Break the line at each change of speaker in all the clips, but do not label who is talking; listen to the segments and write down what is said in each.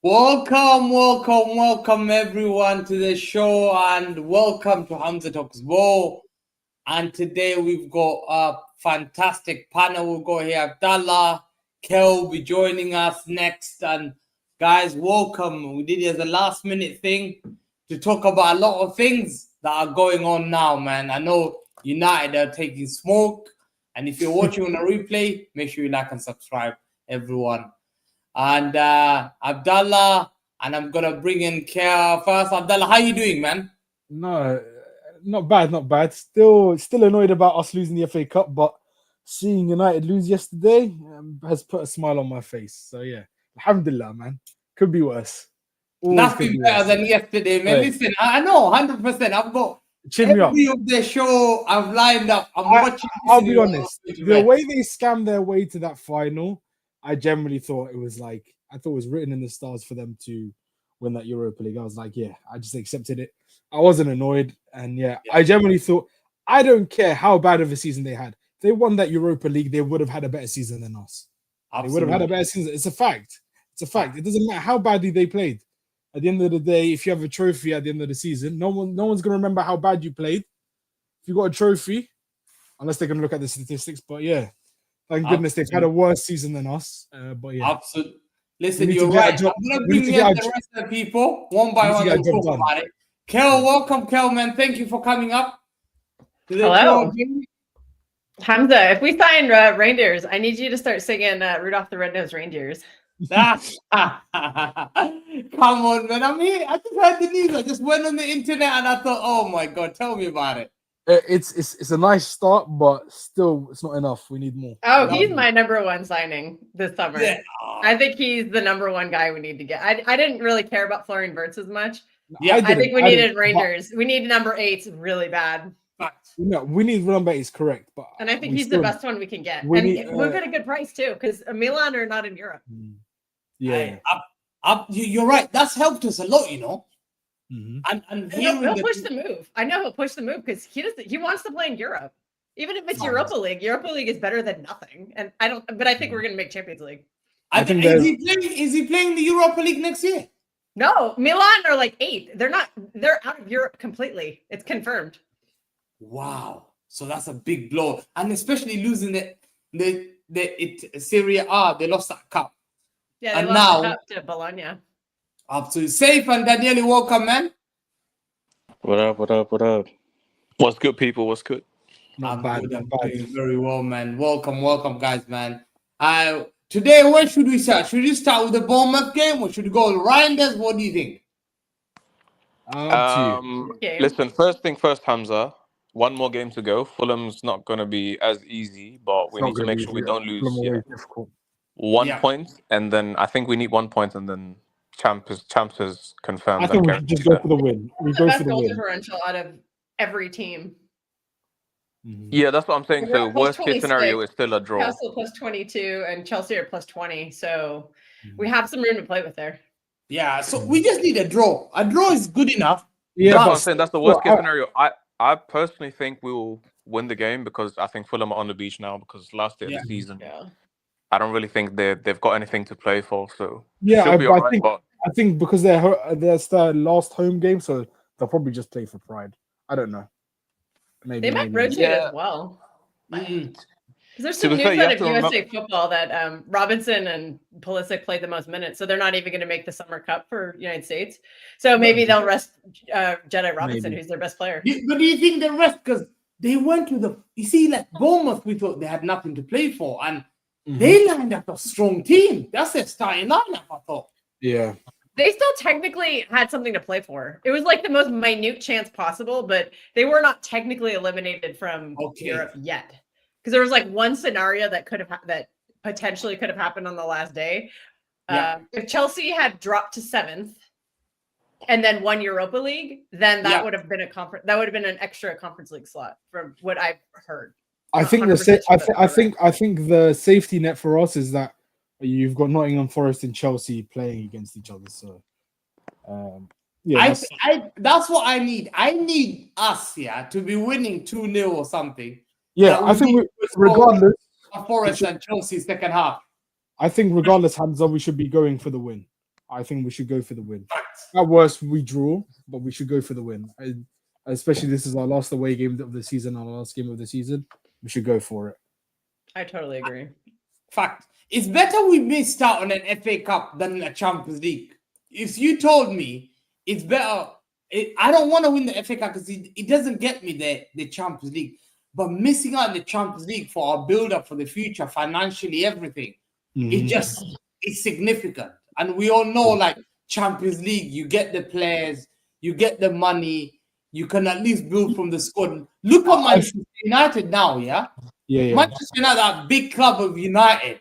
Welcome everyone to the show and welcome to Hamza Talks Ball. And today we've got a fantastic panel. We've got here Abdallah, Kel will be joining us next. And guys, welcome. We did it as a last minute thing to talk about a lot of things that are going on now, man. I know United are taking smoke. And if you're watching on a replay, make sure you like and subscribe, everyone. And Abdallah, and I'm gonna bring in Kia first. Abdallah, how you doing, man?
No, not bad. Still annoyed about us losing the FA Cup, but seeing United lose yesterday has put a smile on my face. So yeah, alhamdulillah, man. Could be worse.
Nothing better than yesterday, man.
Right.
Listen, I know 100%. I've got
Chin me up.
every of the show I've lined up. I'm watching.
I'll be honest. The way they scammed their way to that final, I generally thought it was written in the stars for them to win that Europa League. I was like, yeah, I just accepted it. I wasn't annoyed. And yeah, I generally thought, I don't care how bad of a season they had. If they won that Europa League, they would have had a better season than us. Absolutely. They would have had a better season. It's a fact. It doesn't matter how badly they played. At the end of the day, if you have a trophy at the end of the season, no one's going to remember how bad you played. If you got a trophy, unless they're going to look at the statistics. But yeah, thank goodness they've had a worse season than us. But yeah,
absolutely. Listen, you're right. I'm going to bring in the rest of the people one by one and talk about it. Kel, welcome, Kel, man. Thank you for coming up.
Hello. Hamza, if we sign Reijnders, I need you to start singing Rudolph the Red-Nosed Reindeers.
Come on, man. I'm here. I just heard the news. I just went on the internet and I thought, oh my God, tell me about it.
It's a nice start, but still, it's not enough. We need more.
Oh, he's my number one signing this summer. Yeah. I think he's the number one guy we need to get. I didn't really care about Florian Wirtz as much. Yeah, I think we needed Reijnders. We need number 8 really bad.
No, we need number 8 is correct,
and I think he's the best one we can get. We've got a good price too, because Milan are not in Europe.
Yeah,
you're right. That's helped us a lot, you know.
Mm-hmm.
And he'll push the move. I know he'll push the move because he wants to play in Europe, even if it's Europa League. Europa League is better than nothing, and I think we're gonna make Champions League.
Is he playing the Europa League next year?
No, Milan are like 8th. They're out of Europe completely. It's confirmed.
Wow, so that's a big blow, and especially losing the Serie A. They lost that cup.
Yeah, they lost the cup to Bologna.
Absolutely. Safe and Daniele, welcome, man.
What up? What's good, people? What's good?
I'm doing very well, man. Welcome, guys, man. Today, where should we start? Should we start with the Bournemouth game or should we go to Reijnders? What do you think?
Listen, first thing first, Hamza. One more game to go. Fulham's not going to be as easy, but we need to make sure we don't lose. One point, and then I think we need 1 point, and then Champ is confirmed.
I think we should just go for the win. We go for the win.
Differential out of every team.
Yeah, that's what I'm saying. So worst case scenario is still a draw.
Newcastle plus 22 and Chelsea are plus 20. So we have some room to play with there.
Yeah, so we just need a draw. A draw is good enough.
Yeah, that's what I'm saying. That's the worst case scenario. I personally think we will win the game because I think Fulham are on the beach now because last year of the season.
Yeah.
I don't really think they've got anything to play for. So
I think because that's their last home game, so they'll probably just play for pride. I don't know.
Maybe they might rotate as well. Because there's some news out of USA football that Robinson and Pulisic played the most minutes, so they're not even going to make the Summer Cup for United States. So maybe they'll rest Jedi Robinson, who's their best player.
But do you think they rest because they went to like Bournemouth? We thought they had nothing to play for, and they lined up a strong team. That's their starting lineup, I thought.
Yeah.
They still technically had something to play for. It was like the most minute chance possible, but they were not technically eliminated from Europe yet. Because there was like one scenario that potentially could have happened on the last day. If Chelsea had dropped to 7th and then won Europa League, then that would have been an extra Conference League slot from what I've heard.
I think the safety net for us is that you've got Nottingham Forest and Chelsea playing against each other. So,
that's what I need. I need us to be winning 2-0 or something.
Yeah, I think regardless,
Forest and Chelsea second half.
I think regardless, Hamza, we should be going for the win. I think we should go for the win. At worst, we draw, but we should go for the win. Especially this is our last away game of the season, our last game of the season. We should go for it.
I totally agree.
Fact. It's better we missed out on an FA Cup than a Champions League. If you told me it's better, I don't want to win the FA Cup because it doesn't get me the Champions League. But missing out on the Champions League for our build-up for the future, financially, everything, it's significant. And we all know, like, Champions League, you get the players, you get the money, you can at least build from the squad. Look at Manchester United now, yeah?
Yeah.
Manchester United, that big club of United,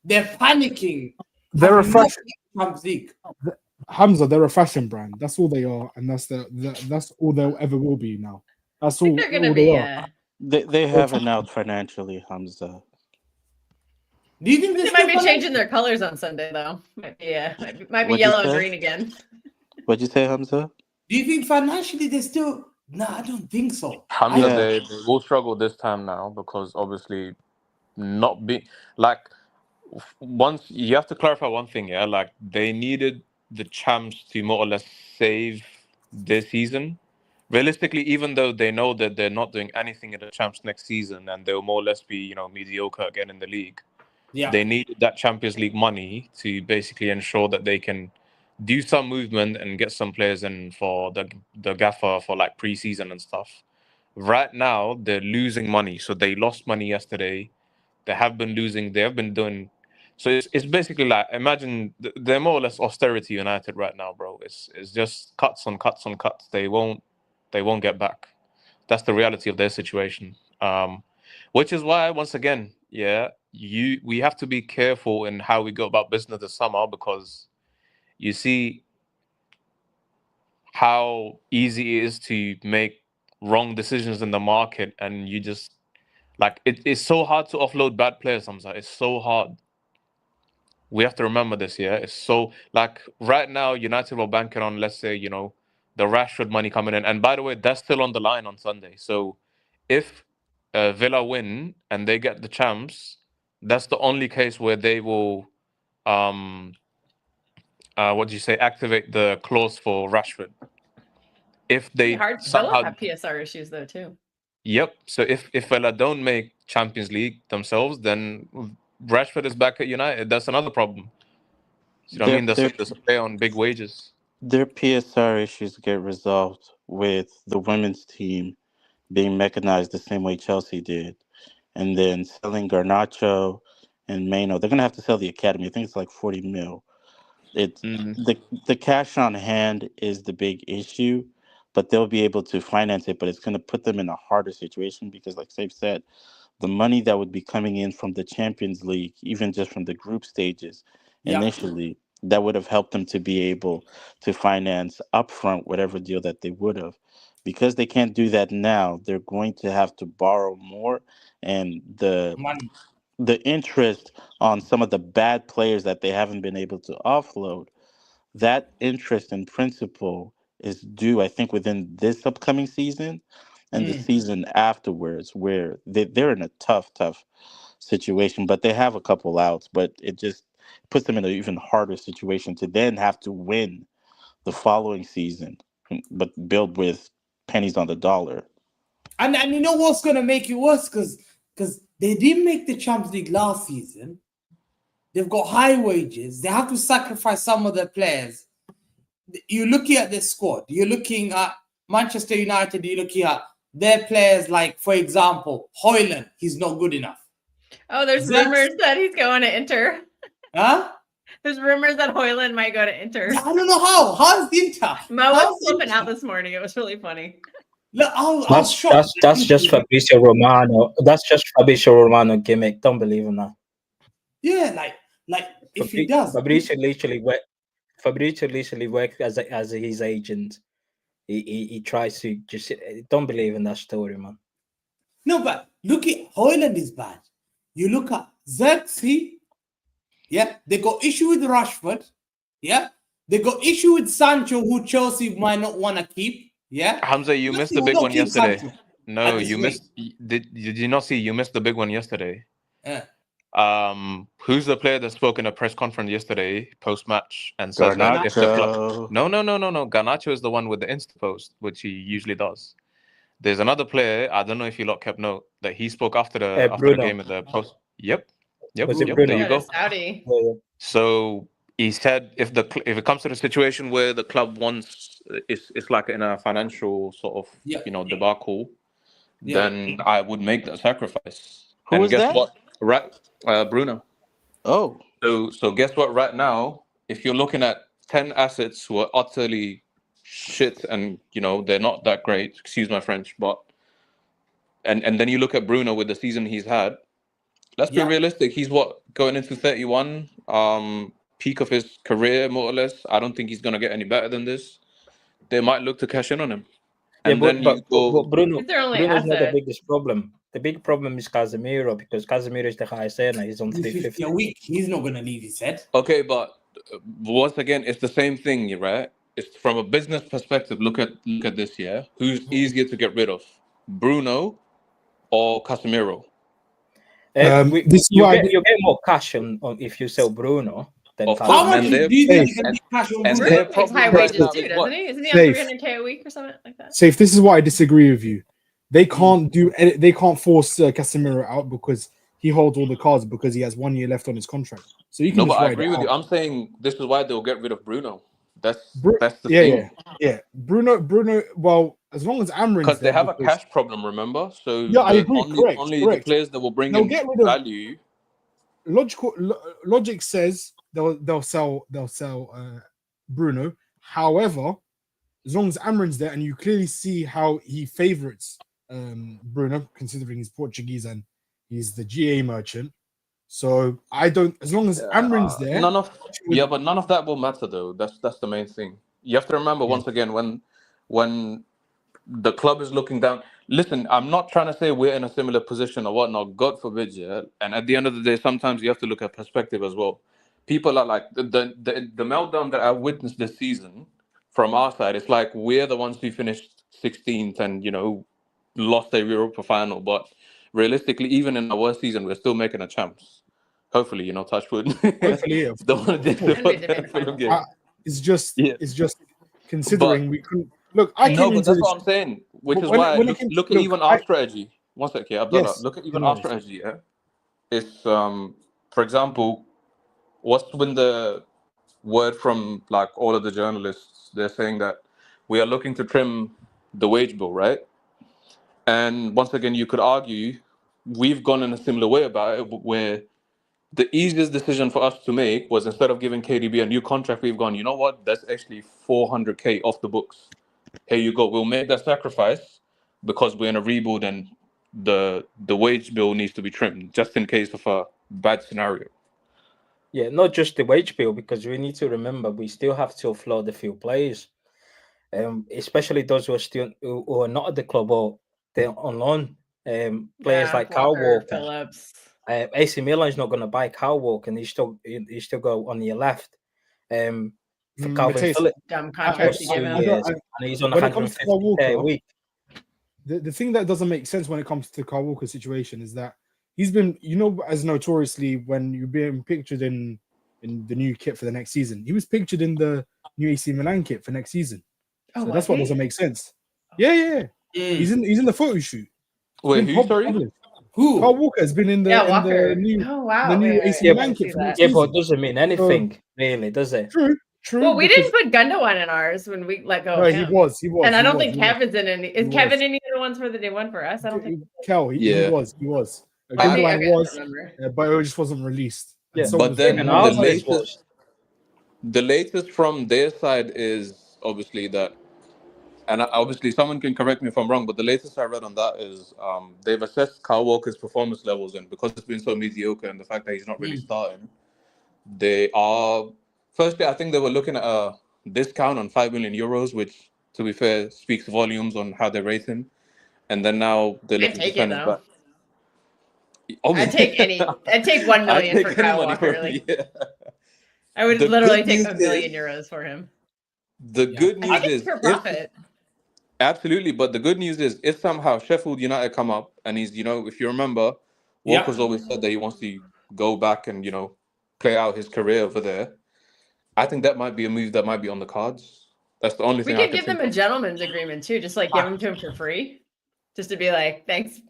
they're panicking.
They're a fashion
Champions League.
Hamza, they're a fashion brand. That's all they are, and that's all they'll ever will be now. That's all.
They're gonna be.
They have it out financially, Hamza.
Do you think
they might be changing their colors on Sunday though? Might be yellow and green again.
What'd you say, Hamza?
Do you think financially they're still? No, I don't think so.
Hamza, they will struggle this time now because obviously not be like once you have to clarify one thing, yeah. Like they needed the champs to more or less save this season. Realistically, even though they know that they're not doing anything in the champs next season and they'll more or less be, mediocre again in the league. Yeah. They needed that Champions League money to basically ensure that they can do some movement and get some players in for the gaffer for like pre-season and stuff. Right now, they're losing money. So they lost money yesterday. They have been losing. They have been doing. So it's basically like, imagine they're more or less austerity United right now, bro. It's just cuts on cuts on cuts. They won't get back. That's the reality of their situation. Which is why, once again, we have to be careful in how we go about business this summer because you see how easy it is to make wrong decisions in the market, and you just it's so hard to offload bad players, Hamza. It's so hard. We have to remember this, yeah. It's so right now, United were banking on, let's say, the Rashford money coming in, and by the way, that's still on the line on Sunday. So if Villa win and they get the champs, that's the only case where they will activate the clause for Rashford. If they
Villa have PSR issues though too.
Yep. So if Villa don't make Champions League themselves, then Rashford is back at United. That's another problem. You know what I mean? There's a player on big wages.
Their PSR issues get resolved with the women's team being mechanized the same way Chelsea did, and then selling Garnacho and Maino. They're gonna have to sell the academy. I think it's like 40 mil. It's the cash on hand is the big issue, but they'll be able to finance it. But it's gonna put them in a harder situation because, like Saif said, the money that would be coming in from the Champions League, even just from the group stages initially, that would have helped them to be able to finance upfront whatever deal that they would have. Because they can't do that now, they're going to have to borrow more, and the interest on some of the bad players that they haven't been able to offload, that interest in principle is due, I think, within this upcoming season and the season afterwards, where they're in a tough situation, but they have a couple outs, but it just puts them in an even harder situation to then have to win the following season, but build with pennies on the dollar.
And you know what's going to make it worse? Because they didn't make the Champions League last season. They've got high wages. They have to sacrifice some of their players. You're looking at their squad. You're looking at Manchester United. You're looking at their players, like, for example, Højlund. He's not good enough.
Oh, there's rumors that he's going to Inter.
Huh?
There's rumors that Højlund might go to Inter.
Yeah, I don't know how. How's Inter?
Mo was flipping out this morning. It was really funny.
Look,
that's just Fabrizio Romano. That's just Fabrizio Romano gimmick. Don't believe him now.
Yeah, like if he does.
Fabrizio literally worked as his agent. He tries to just don't believe in that story, man.
No, but look at Højlund is bad. You look at Xerxes. Yeah, they got issue with Rashford. Yeah, they got issue with Sancho, who Chelsea might not want to keep. Yeah,
Hamza, you missed the big one yesterday. No, you missed. Did you not see? You missed the big one yesterday.
Yeah.
Who's the player that spoke in a press conference yesterday, post-match, and says that if the club... No. Garnacho is the one with the Insta post, which he usually does. There's another player, I don't know if you lot kept note, that he spoke after the game at the post. Yep.
Was it Bruno?
There you go.
Saudi.
So he said if it comes to the situation where the club wants, it's like in a financial sort of debacle, then I would make that sacrifice.
Who is
guess
that?
What? Right, Bruno.
Oh.
So guess what? Right now, if you're looking at 10 assets who are utterly shit and they're not that great, excuse my French, but and then you look at Bruno with the season he's had. Let's be realistic. He's going into 31, peak of his career, more or less. I don't think he's gonna get any better than this. They might look to cash in on him.
But Bruno's
not
the biggest problem. The big problem is Casemiro, because Casemiro is the highest earner. He's on 350
a week. He's not gonna leave his head.
Okay, but once again, it's the same thing, right? It's from a business perspective. Look at this, yeah. Who's easier to get rid of, Bruno or Casemiro?
You get more cash on if you sell Bruno than Casemiro.
How much do you think you can get cash on Bruno?
Bruno takes high wages too, doesn't he? Isn't he on 300K a week or something like that?
Safe. This is why I disagree with you. They can't force Casemiro out because he holds all the cards because he has 1 year left on his contract. So you can.
No, but I agree with you. I'm saying this is why they'll get rid of Bruno. That's the thing.
Yeah. Bruno. Well, as long as Amrin's
because they have a cash problem, remember? So
I agree.
Only the players that will bring in value.
Logic says they'll sell Bruno. However, as long as Amrin's there, and you clearly see how he favorites Bruno, considering he's Portuguese and he's the GA merchant. So I don't. As long as Amrin's there,
but none of that will matter though. That's the main thing. You have to remember once again when the club is looking down. Listen, I'm not trying to say we're in a similar position or whatnot. God forbid, yeah. And at the end of the day, sometimes you have to look at perspective as well. People are like the meltdown that I've witnessed this season from our side. It's like we're the ones who finished 16th and lost a Europa final, but realistically, even in our worst season, we're still making a champs. Hopefully, touch wood.
Hopefully, it's just considering we couldn't look.
But that's what I'm saying. Which is why look at even our strategy. One sec, yeah, Abdullah.
Yes,
look at even our strategy. Yeah, it's for example, what's been the word from like all of the journalists? They're saying that we are looking to trim the wage bill, right? And once again, you could argue we've gone in a similar way about it, where the easiest decision for us to make was instead of giving KDB a new contract, we've gone, you know what? That's actually 400K off the books. Here you go. We'll make that sacrifice because we're in a rebuild and the wage bill needs to be trimmed just in case of a bad scenario.
Yeah, not just the wage bill, because we need to remember we still have to offload a few players, especially those who are not at the club or they're on loan. Players like Kyle Walker.
Phillips.
AC Milan is not going to buy Kyle Walker, and he's still go on your left. For Calvin Phillips,
dumb contract to give him,
and he's on 150K a week.
The thing that doesn't make sense when it comes to Kyle Walker's situation is that he's been, as notoriously when you're being pictured in the new kit for the next season, he was pictured in the new AC Milan kit for next season. So that's what doesn't make sense. Yeah. He's in the photo shoot.
Wait, who? Sorry.
Who? Carl Walker has been in the new AC Milan kit.
But it doesn't mean anything, really, does it?
True.
Well, we didn't put Gundogan in ours when we let go.
No, he was.
And I don't think Kevin's in any. Is Kevin any of the ones for the day one for us? I don't think.
Kel, he was. Gundogan was, but it just wasn't released.
Yeah, but then the latest from their side is obviously that. And obviously, someone can correct me if I'm wrong, but the latest I read on that is they've assessed Kyle Walker's performance levels, and because it's been so mediocre and the fact that he's not really starting, they are... Firstly, I think they were looking at a discount on 5 million euros, which, to be fair, speaks volumes on how they rate him. And then now they're looking to send him back.
I'd take 1 million for Kyle Walker. I would literally take €1 million for him.
The good news is...
for profit.
Absolutely, but the good news is if somehow Sheffield United come up and he's, if you remember, Walker's always said that he wants to go back and play out his career over there. I think that might be a move that might be on the cards. That's the only thing
we
I
could
can
give them
think
a gentleman's agreement too, just like give them to him for free, just to be like, thanks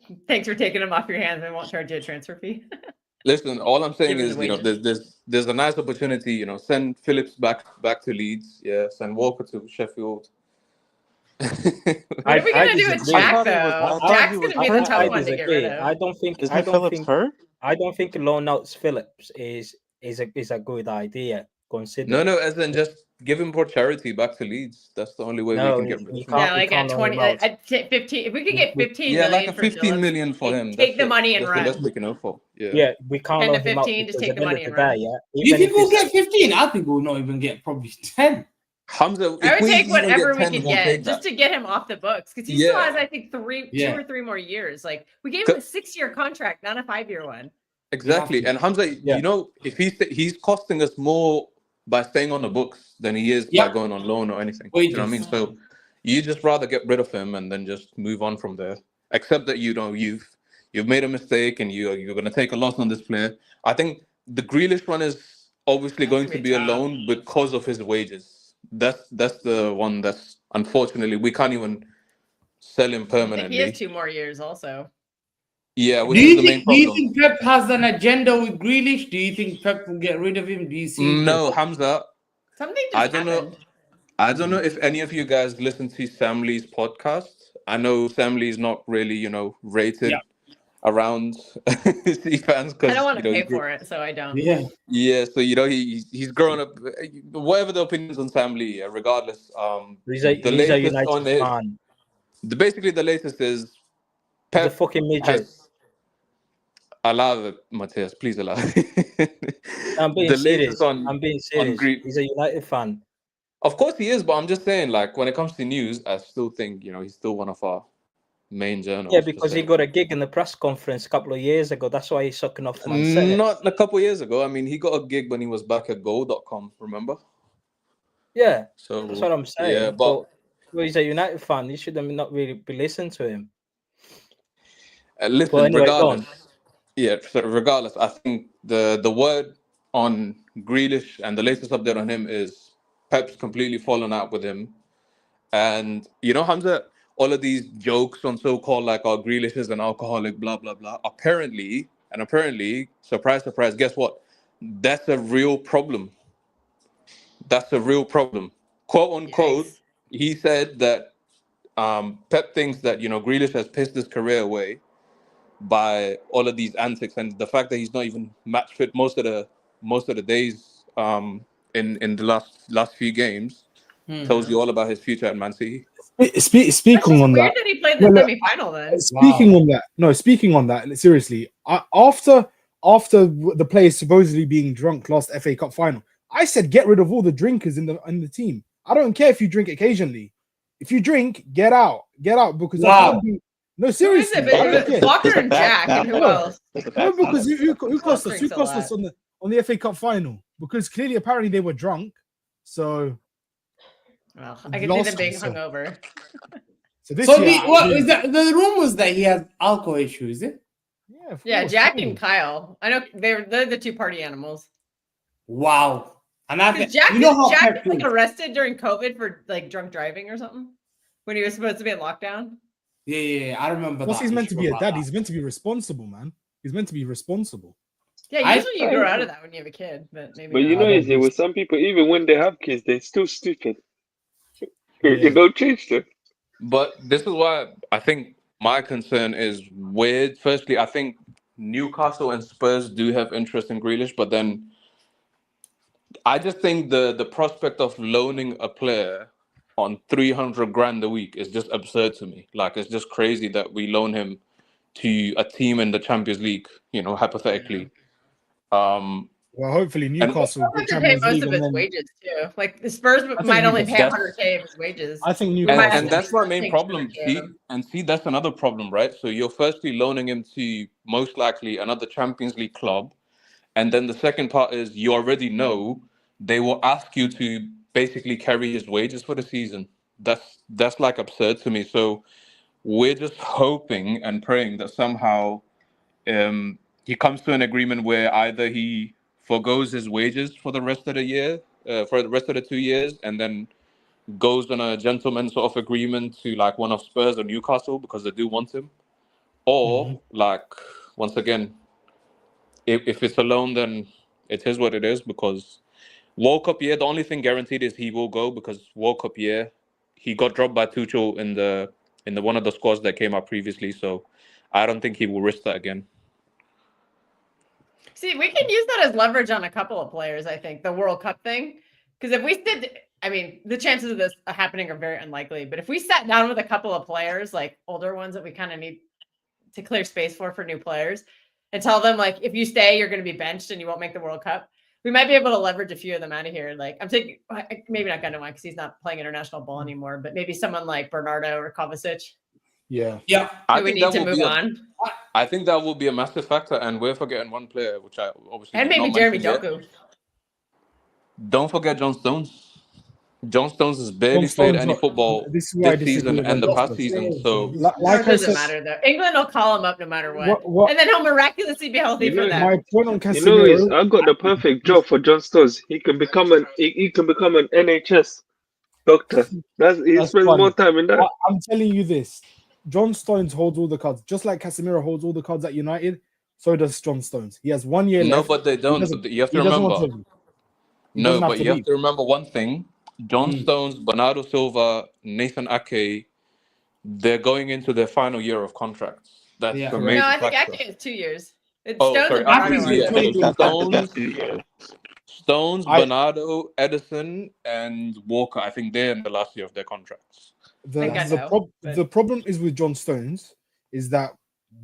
for taking him off your hands. I won't charge you a transfer fee.
Listen, all I'm saying
Give him
is,
the wages.
there's a nice opportunity. Send Phillips back to Leeds. Yeah, send Walker to Sheffield.
What are we gonna do with
disagree.
Jack
I thought he was-
though?
I thought
Jack's
he was
gonna be the
hurt,
tough
though.
one to get rid of.
I don't think.
Isn't Phillips hurt?
I don't think loan out Phillips is a good idea. Considering
No, as in just give him for charity back to Leeds. That's the only way we
no,
can get rid
we
of him.
can't.
Yeah,
we
like
can't
at
loan
20,
him out.
at 15. If we could get 15
Yeah,
million
like a
for
15
Phillips,
million for him.
take the money and
that's the
run.
best we can hope for. Yeah.
Yeah, we can't
10 to
loan him out
15, just
because
take
at
the
the end
money
of
and
the day,
run.
yeah.
You
Even
think
if
we'll
it's
get 15? I think we'll not even get probably 10.
Hamza,
I
if
would
we
take
even get
whatever we
10,
could
we'll
get
take
just
that.
to get him off the books, because he still
Yeah.
has, I think, 2 or 3 more years. Like, we gave him a 6-year contract, not a 5-year one.
Exactly. And Hamza,
Yeah.
if he's costing us more by staying on the books than he is by going on loan or anything. You know what I mean? So you just rather get rid of him and then just move on from there. Except that you've made a mistake and you're going to take a loss on this player. I think the Grealish one is obviously going to be a loan because of his wages. That's the one that's unfortunately we can't even sell him
I think
permanently.
he has 2 more years also.
Yeah, which is the main problem.
Do you think Pep has an agenda with Grealish? Do you think Pep will get rid of him? Do you see?
No, Hamza.
Something just happened.
I don't know if any of you guys listen to Sam Lee's podcast. I know Sam Lee's not really, rated around C fans because
I don't want to pay for it, so I don't.
Yeah. So he's grown up. Whatever the opinions on Sam Lee, regardless.
He's a United
on it,
fan.
basically the latest is
He's a
Pep
fucking midget.
has. Allow it, Matthias. Please allow it.
I'm being
The
serious.
latest on-
I'm being serious. He's a United fan.
Of course he is, but I'm just saying, like, when it comes to news, I still think, he's still one of our main journalists.
Yeah, because he got a gig in the press conference a couple of years ago. That's why he's sucking off Man City.
Not a couple of years ago. I mean, he got a gig when he was back at goal.com, remember?
Yeah,
so
that's what I'm saying.
Yeah, but
he's a United fan. You should have not really be listening to him.
listen,
anyway,
regardless, I think the word on Grealish and the latest update on him is Pep's completely fallen out with him. And, Hamza, all of these jokes on so-called, like, Grealish is an alcoholic, blah, blah, blah. Apparently, surprise, surprise, guess what? That's a real problem. That's a real problem. Quote, unquote, he said that Pep thinks that, Grealish has pissed his career away by all of these antics and the fact that he's not even match fit most of the days in the last few games tells you all about his future at Man City.
Speaking on that,
he played the semi-final then.
Speaking on that, seriously, after the players supposedly being drunk last FA Cup final, I said get rid of all the drinkers in the team. I don't care if you drink occasionally. If you drink, get out because no, seriously.
Walker and Jack and who else?
No, because who cost us? Who cost us on the FA Cup final? Because clearly, apparently, they were drunk. So,
well, I can see them being hungover.
What is that? The rumor was that he has alcohol issues, is it?
Yeah, Jack and Kyle. I know they're the 2 party animals.
Wow. And
Jack was like arrested during COVID for like drunk driving or something when he was supposed to be in lockdown.
Yeah, I remember.
Plus, he's meant to be a dad. He's meant to be responsible, man. He's meant to be responsible.
Yeah, usually you grow out of that when you have a kid, but maybe.
But with some people, even when they have kids, they're still stupid. You don't change them.
But this is why I think my concern is weird. Firstly, I think Newcastle and Spurs do have interest in Grealish, but then I just think the prospect of loaning a player on 300 grand a week is just absurd to me. Like, it's just crazy that we loan him to a team in the Champions League, hypothetically.
Well, hopefully Newcastle
will pay most of his wages too. Like the Spurs might only pay 100K of his wages.
I think Newcastle,
and that's my main problem. See, that's another problem, right? So you're firstly loaning him to most likely another Champions League club, and then the second part is you already know they will ask you to basically carry his wages for the season. That's like absurd to me. So we're just hoping and praying that somehow he comes to an agreement where either he forgoes his wages for the rest of the year, for the rest of the 2 years, and then goes on a gentleman's sort of agreement to like one of Spurs or Newcastle because they do want him, or like once again, if it's a loan, then it is what it is because World Cup year, the only thing guaranteed is he will go because World Cup year, he got dropped by Tuchel in the one of the squads that came out previously, so I don't think he will risk that again.
See, we can use that as leverage on a couple of players, I think, the World Cup thing. Because if we did, I mean, the chances of this happening are very unlikely. But if we sat down with a couple of players, like older ones that we kind of need to clear space for new players, and tell them, like, if you stay, you're going to be benched and you won't make the World Cup, we might be able to leverage a few of them out of here. Like, I'm thinking, maybe not Gundogan because he's not playing international ball anymore, but maybe someone like Bernardo or Kovacic.
Yeah.
I
think we need to move on.
I think that will be a massive factor, and we're forgetting one player, which I obviously
and maybe Jeremy Doku.
Don't forget John Stones. John Stones has barely played any football this season and the past season. So
it doesn't matter though. England will call him up no matter what. And then he'll miraculously be healthy for them.
My point on Casemiro,
I've got the perfect job for John Stones. He can become an NHS doctor. He spends more time in that.
I'm telling you this. John Stones holds all the cards. Just like Casemiro holds all the cards at United, so does John Stones. He has 1 year left.
No, but they don't. You have to remember. No, but you have to remember one thing. John Stones, Bernardo Silva, Nathan Ake, they're going into their final year of contracts. That's the major
No, I think
factor.
Ake is 2 years.
Stones, Bernardo, Edison, and Walker. I think they're in the last year of their contracts.
The problem is with John Stones is that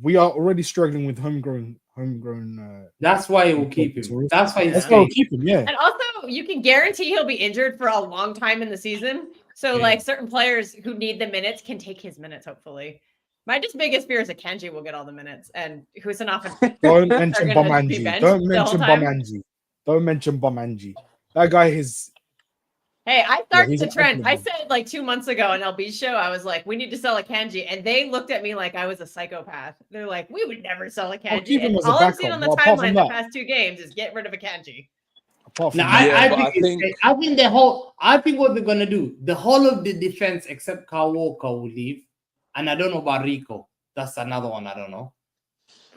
we are already struggling with homegrown.
That's why we'll keep him. That's why
we'll keep him. Yeah.
And also, you can guarantee he'll be injured for a long time in the season. So, like certain players who need the minutes can take his minutes. Hopefully, my biggest fear is that Kanji will get all the minutes, and Husanov.
Don't mention Bomanji. Don't mention Bomanji. That guy is.
Hey, I started the trend. I said like 2 months ago on LB's show, I was like, we need to sell a Kanji. And they looked at me like I was a psychopath. They're like, we would never sell a Kanji. And all I've seen on the timeline the past 2 games is get rid of a Kanji.
I think what they're gonna do, the whole of the defense except Kyle Walker will leave. And I don't know about Rico. That's another one I don't know.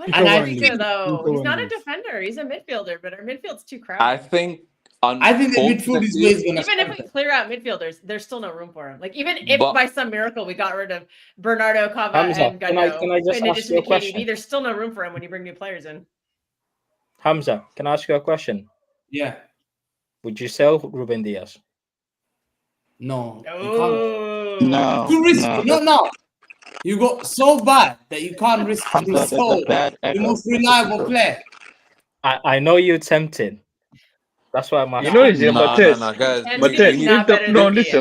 And I think though, he's not a defender, he's a midfielder, but our midfield's too crowded.
I think
the midfield is where he's gonna
even if we clear out midfielders, there's still no room for him. Like even if by some miracle we got rid of Bernardo, Kava, and Gando,
can I just ask you a question?
KDB, there's still no room for him when you bring new players in.
Hamza, can I ask you a question?
Yeah.
Would you sell Ruben Diaz?
No.
No.
Too risky. No. You got so bad that you can't risk the most reliable player.
I know you're tempted. That's why I'm asking.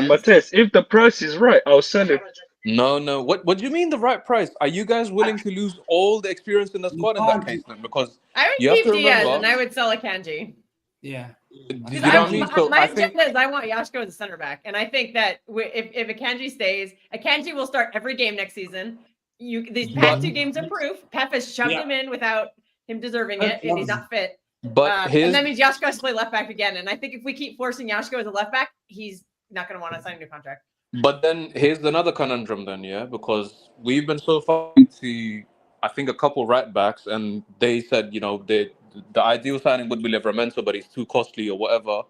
Matez, if the price is right, I'll sell it.
No. What do you mean the right price? Are you guys willing to lose all the experience in the squad in that case then? Because
I would keep Diaz and I would sell a Kanji.
Yeah.
You know what I mean? So my agenda is I want Yashko as a center back. And I think that if Akanji stays, Akanji will start every game next season. These past 2 games are proof. Pep has shoved him in without him deserving it, and he's not fit.
But
and that means Yashko has to play left back again. And I think if we keep forcing Yashko as a left back, he's not going to want to sign a new contract.
But then here's another conundrum then, because we've been so far to, I think, a couple right backs, and they said, the ideal signing would be Livramento, but he's too costly or whatever.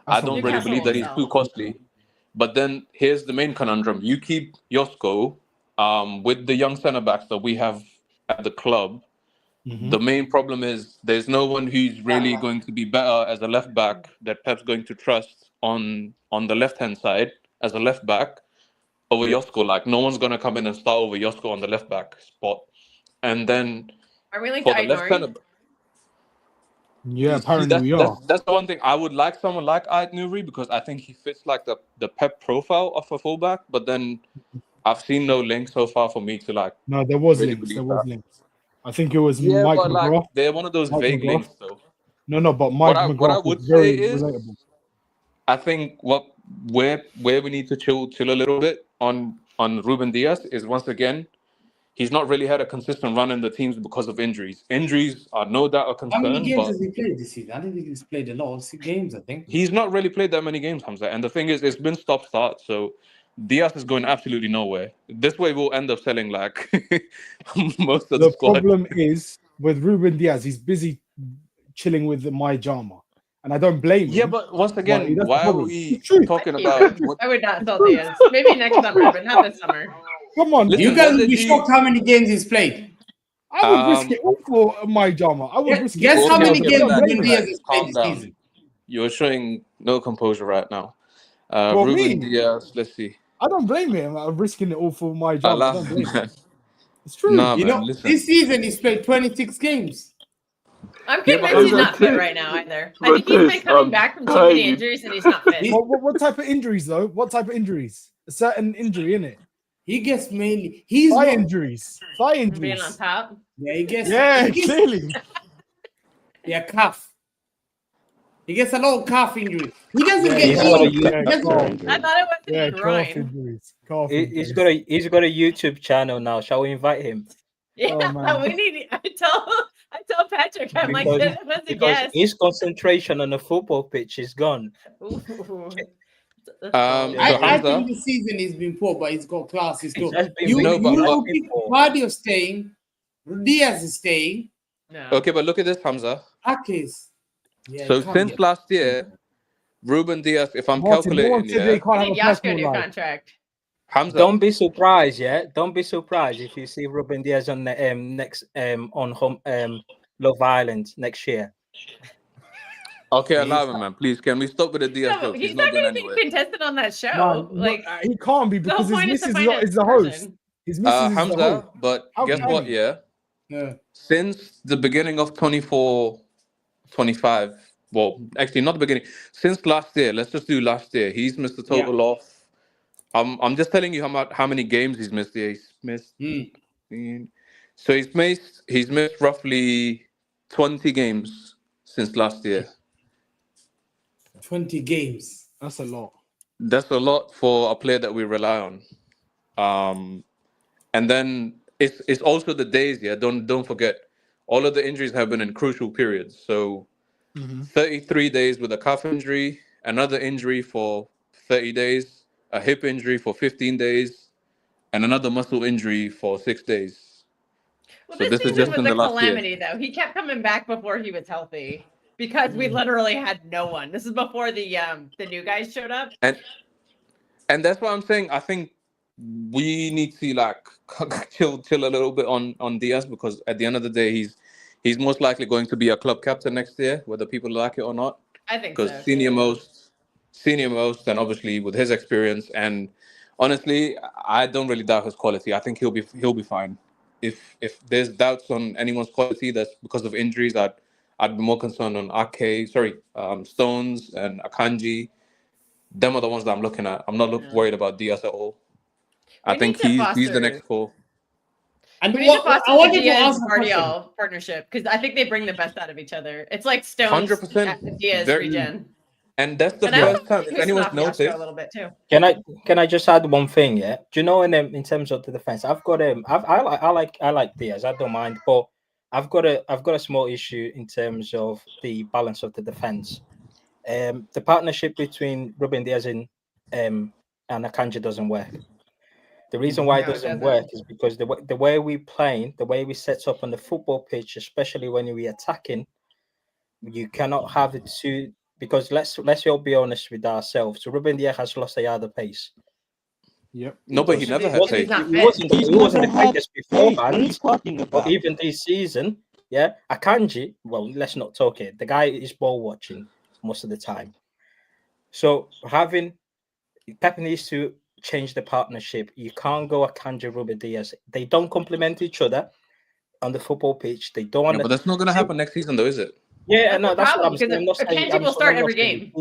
I don't really believe that he's too costly. But then here's the main conundrum. You keep Josko with the young centre-backs that we have at the club. The main problem is there's no one who's really going to be better as a left-back that Pep's going to trust on the left-hand side as a left-back over Josko. Like, no one's going to come in and start over Josko on the left-back spot. And then
are we linked to Aït-Nouri?
Yeah, apparently we are.
That's the one thing. I would like someone like Aït-Nouri because I think he fits like the Pep profile of a fullback. But then I've seen no link so far for me to like.
No, there was links. I think it was Mike McGrath.
Like, they're one of those vague links though.
No, but Mike McGrath.
What I would say is, relatable. I think where we need to chill a little bit on Ruben Diaz is once again, he's not really had a consistent run in the teams because of injuries. Injuries are no doubt a concern.
How many games
but
has he played this season? I don't think he's played a lot of games, I think.
He's not really played that many games, Hamza. And the thing is, it's been stop-start, so Diaz is going absolutely nowhere. This way, we'll end up selling like most of the squad.
The problem is with Ruben Diaz, he's busy chilling with my Jama, and I don't blame him.
Yeah, but once again, why are we talking about?
I would not sell Diaz. Maybe next summer, but not this summer.
Come on,
you guys will be shocked how many games he's played.
I would risk it all for my Jama. I would risk it.
Guess how many games
Ruben
Diaz has played this season?
You're showing no composure right now.
Well,
Ruben Diaz, let's see.
I don't blame him. I'm risking it all for my Jama. I don't blame him. It's true.
Nah,
you know, this season he's played 26 games.
I'm convinced he's not fit right now either. I think he's been coming back from too many injuries and he's not fit.
What type of injuries though? What type of injuries? A certain injury, innit?
He gets mainly
thigh injuries. Thigh injuries.
Being on top.
Yeah, he gets
clearly.
Yeah, calf. He gets a lot of calf injuries. He doesn't get injured.
I thought it was groin.
Injuries.
He's got a YouTube channel now. Shall we invite him?
Yeah, we need. I tell Patrick, I'm like, this was a guess.
His concentration on the football pitch is gone.
I think this season he's been poor, but he's got class. He's still. Cardio staying. Diaz is staying.
No.
Okay, but look at this, Hamza.
Akis. Yeah,
so since last year, Ruben Diaz, if I'm calculating,
contract.
Hamza.
Don't be surprised, Don't be surprised if you see Ruben Diaz on the next on home Love Island next year.
Okay, allow him, man. Please, can we stop with the Diaz joke?
He's not going to be contested on that show.
He can't be because his missus is the host. His missus is
Hamza,
the host.
But guess what? Yeah. Since the beginning of 24-25, well, actually not the beginning. Since last year, let's just do last year. He's missed a total of. I'm just telling you how many games he's missed. Yeah, he's missed. So he's missed roughly 20 games since last year.
20 games.
That's a lot.
That's a lot for a player that we rely on. And then it's also the days. Yeah, don't forget. All of the injuries have been in crucial periods. So 33 days with a calf injury, another injury for 30 days, a hip injury for 15 days, and another muscle injury for 6 days.
Well, so this is just in the calamity, though. He kept coming back before he was healthy because we literally had no one. This is before the new guys showed up.
And that's why I'm saying I think we need to like chill a little bit on Diaz, because at the end of the day he's most likely going to be a club captain next year, whether people like it or not.
I think so.
Because senior most, and obviously with his experience, and honestly, I don't really doubt his quality. I think he'll be fine. If there's doubts on anyone's quality, that's because of injuries. I'd be more concerned on Stones and Akanji. Them are the ones that I'm looking at. I'm not worried about Diaz at all. I think he's the next call.
And we need to foster the Diaz-Guardiola partnership, because I think they bring the best out of each other. It's like Stones,
100%,
Diaz, regen.
And that's the first time. If anyone's noticed,
a little bit too.
Can I just add one thing? Yeah, do you know in terms of the defense, I've got I like Diaz. I don't mind, but I've got a small issue in terms of the balance of the defense. The partnership between Ruben Diaz and Akanji doesn't work. The reason why it doesn't work is because the way we playing, the way we set up on the football pitch, especially when we're attacking, you cannot have it two. Because let's all be honest with ourselves. So Ruben Diaz has lost a yard of pace.
Yep.
No, but he never had pace.
He wasn't the quickest beforehand. But even this season, Akanji, well, let's not talk it. The guy is ball watching most of the time. So Pep needs to change the partnership. You can't go Akanji, Ruben Diaz. They don't complement each other on the football pitch. They don't.
But that's not going to happen next season, though, is it?
Yeah, no, that's what I'm saying.
Akanji will start every game.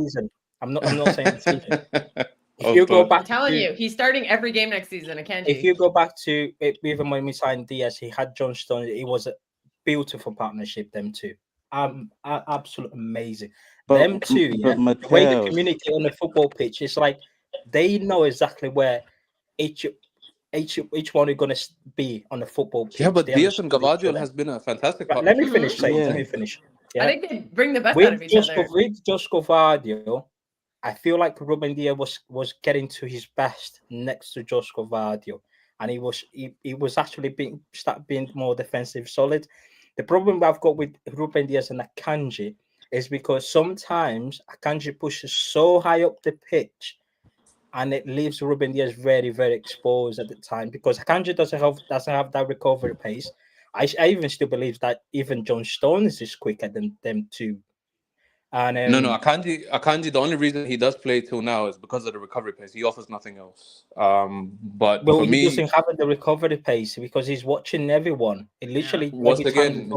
I'm not saying the season. If you go back,
I'm telling you, he's starting every game next season. Akanji.
If you go back to even when we signed Diaz, he had John Stone. It was a beautiful partnership. Them two, absolutely amazing. Them two, the way they communicate on the football pitch, it's like they know exactly where each each one is going to be on the football pitch.
Yeah, but
They
Diaz and
understood each
Gavadio
other.
has been a fantastic
Right,
partnership.
let me finish, Said.
Yeah.
Let me finish.
I
Yeah.
think they bring the best out of each other.
With Josko Gvardiol, I feel like Ruben Diaz was getting to his best next to Josko Gvardiol, and he was actually being more defensive solid. The problem I've got with Ruben Diaz and Akanji is because sometimes Akanji pushes so high up the pitch, and it leaves Ruben Diaz very, very exposed at the time because Akanji doesn't have that recovery pace. I even still believe that even John Stones is quicker than them two. And
No, Akanji. The only reason he does play till now is because of the recovery pace. He offers nothing else. But for
he
me,
doesn't have the recovery pace because he's watching everyone. It literally
once again,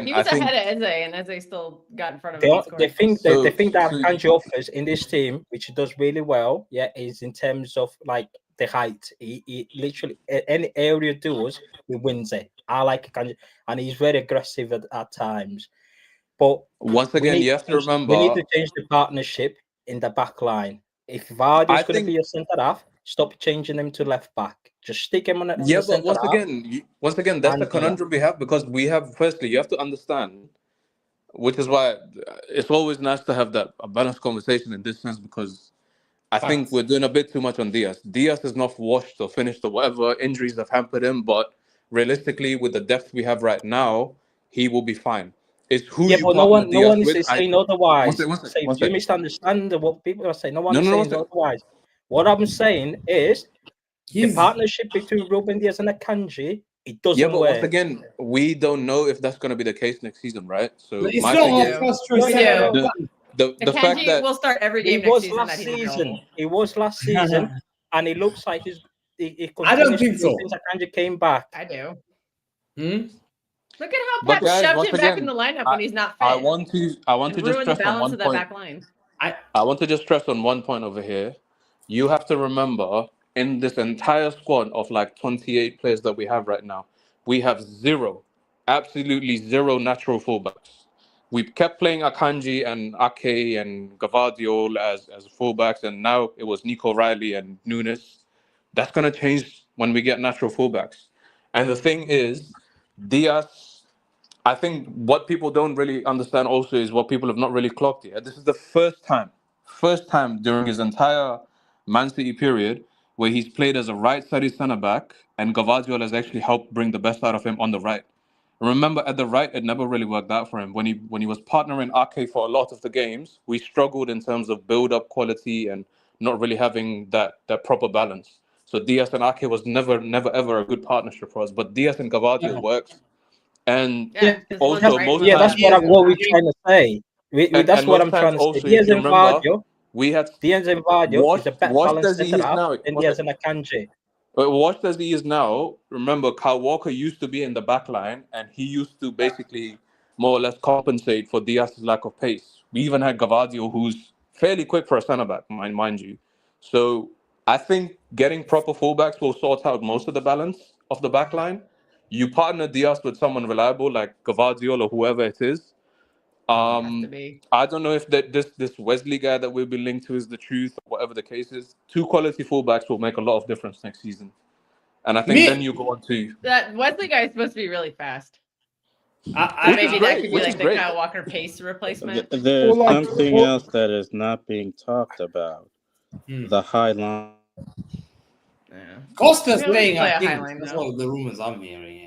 he was ahead of Eze, and Eze still got in front of him.
The thing that Akanji offers in this team, which he does really well, is in terms of like the height. He literally any area duels, he wins it. I like Akanji, and he's very aggressive at times. But
once again, you have to remember
we need to change the partnership in the back line. If Vardy is going to be a centre half, stop changing him to left back. Just stick him on the
but
centre
once again, that's the conundrum we have because we have. Firstly, you have to understand, which is why it's always nice to have a balanced conversation in this sense because I think we're doing a bit too much on Diaz. Diaz is not washed or finished or whatever. Injuries have hampered him, but realistically, with the depth we have right now, he will be fine. It's who you
but no one is saying otherwise. You misunderstand what people are saying. No one is saying otherwise. What I'm saying is the partnership between Ruben Diaz and Akanji, it doesn't work.
Once again, we don't know if that's going to be the case next season, right? So
it's not our first choice.
The fact that
will start every game
next season. It was last season, and it looks like
I don't think so.
Since Akanji came back.
I do. Look at how Pep shoved him back in the lineup when he's not fit.
I want to just stress on one point.
Back line.
I want to just stress on one point over here. You have to remember, in this entire squad of like 28 players that we have right now, we have absolutely zero natural fullbacks. We kept playing Akanji and Ake and Gvardiol as fullbacks, and now it was Nico Riley and Nunes. That's going to change when we get natural fullbacks. And the thing is, Diaz, I think what people don't really understand also is what people have not really clocked yet. This is the first time during his entire Man City period where he's played as a right-sided centre-back and Gvardiol has actually helped bring the best out of him on the right. Remember, at the right, it never really worked out for him. When he was partnering Ake for a lot of the games, we struggled in terms of build-up quality and not really having that proper balance. So Diaz and Ake was never, ever a good partnership for us. But Diaz and Gvardiol works. And also,
that's what we're trying to say. That's what I'm trying to say. Diaz and Gvardiol, is a better balanced centre-half than Diaz and Akanji.
But watched as he is now, remember, Kyle Walker used to be in the back line, and he used to basically more or less compensate for Diaz's lack of pace. We even had Gvardiol, who's fairly quick for a centre-back, mind you. So I think getting proper fullbacks will sort out most of the balance of the back line. You partner Diaz with someone reliable like Gvardiol or whoever it is. I don't know if this Wesley guy that we'll be linked to is the truth, or whatever the case is. 2 quality fullbacks will make a lot of difference next season, and I think then you go on to
that Wesley guy is supposed to be really fast. Maybe that could be like the Kyle Walker pace replacement.
There's something else that is not being talked about: the high line.
Costa's playing. I think that's what the rumors I'm hearing.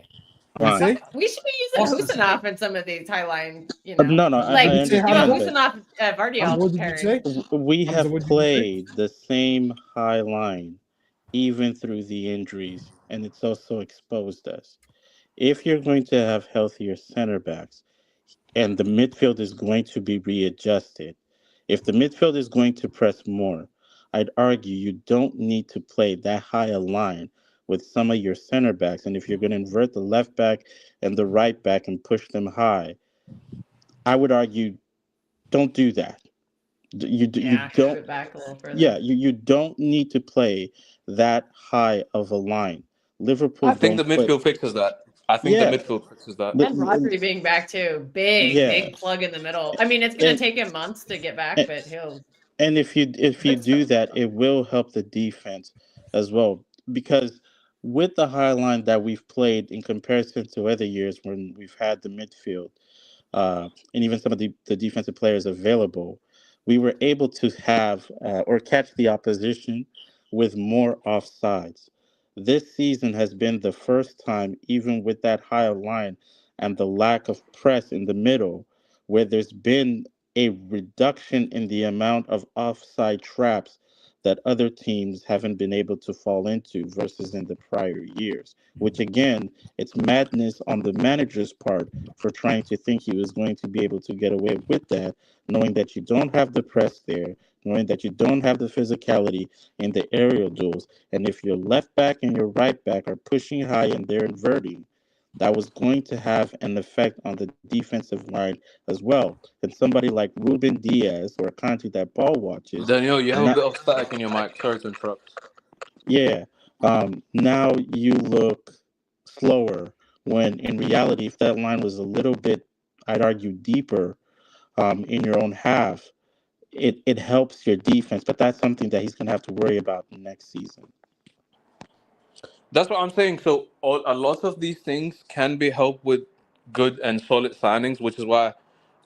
We should be using Husinov in some of these highline,
No,
like
Husinov,
Vardiol.
We have played the same high line, even through the injuries, and it's also exposed us. If you're going to have healthier center backs, and the midfield is going to be readjusted, if the midfield is going to press more, I'd argue you don't need to play that high a line with some of your center backs. And if you're going to invert the left back and the right back and push them high, I would argue don't do that. You don't.
It back a little further.
Yeah, you don't need to play that high of a line. Liverpool.
I think the midfield fixes that. The midfield fixes that.
And Rodri being back too, big plug in the middle. I mean, it's going to take him months to get back, but he'll.
And if you do that, it will help the defense as well, because with the high line that we've played in comparison to other years when we've had the midfield, and even some of the defensive players available, we were able to have or catch the opposition with more offsides. This season has been the first time, even with that higher line and the lack of press in the middle, where there's been a reduction in the amount of offside traps that other teams haven't been able to fall into versus in the prior years, which again, it's madness on the manager's part for trying to think he was going to be able to get away with that, knowing that you don't have the press there, knowing that you don't have the physicality in the aerial duels. And if your left back and your right back are pushing high and they're inverting, that was going to have an effect on the defensive line as well. And somebody like Ruben Diaz or a country that ball watches.
Daniel, you have a
Not,
bit of static in your mic. Sorry to interrupt.
yeah. Now you look slower when in reality, if that line was a little bit, I'd argue, deeper in your own half, it helps your defense. But that's something that he's going to have to worry about next season.
That's what I'm saying. So a lot of these things can be helped with good and solid signings, which is why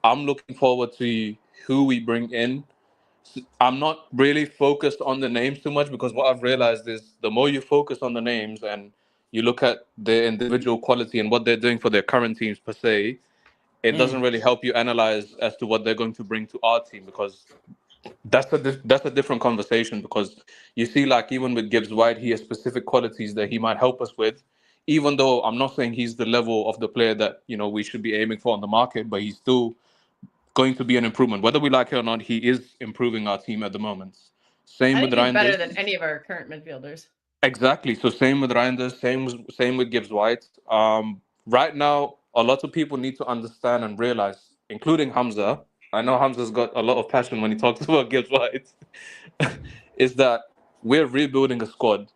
I'm looking forward to who we bring in. I'm not really focused on the names too much because what I've realized is the more you focus on the names and you look at their individual quality and what they're doing for their current teams per se, it doesn't really help you analyze as to what they're going to bring to our team, because that's a different conversation. Because you see, like even with Gibbs White, he has specific qualities that he might help us with. Even though I'm not saying he's the level of the player that we should be aiming for on the market, but he's still going to be an improvement. Whether we like it or not, he is improving our team at the moment. Same
I
with
think he's better
Reijnders.
than any of our current midfielders.
Exactly. So same with Reijnders, same with Gibbs White. Right now, a lot of people need to understand and realize, including Hamza. I know Hamza's got a lot of passion when he talks about Gibbs White. Is that we're rebuilding a squad.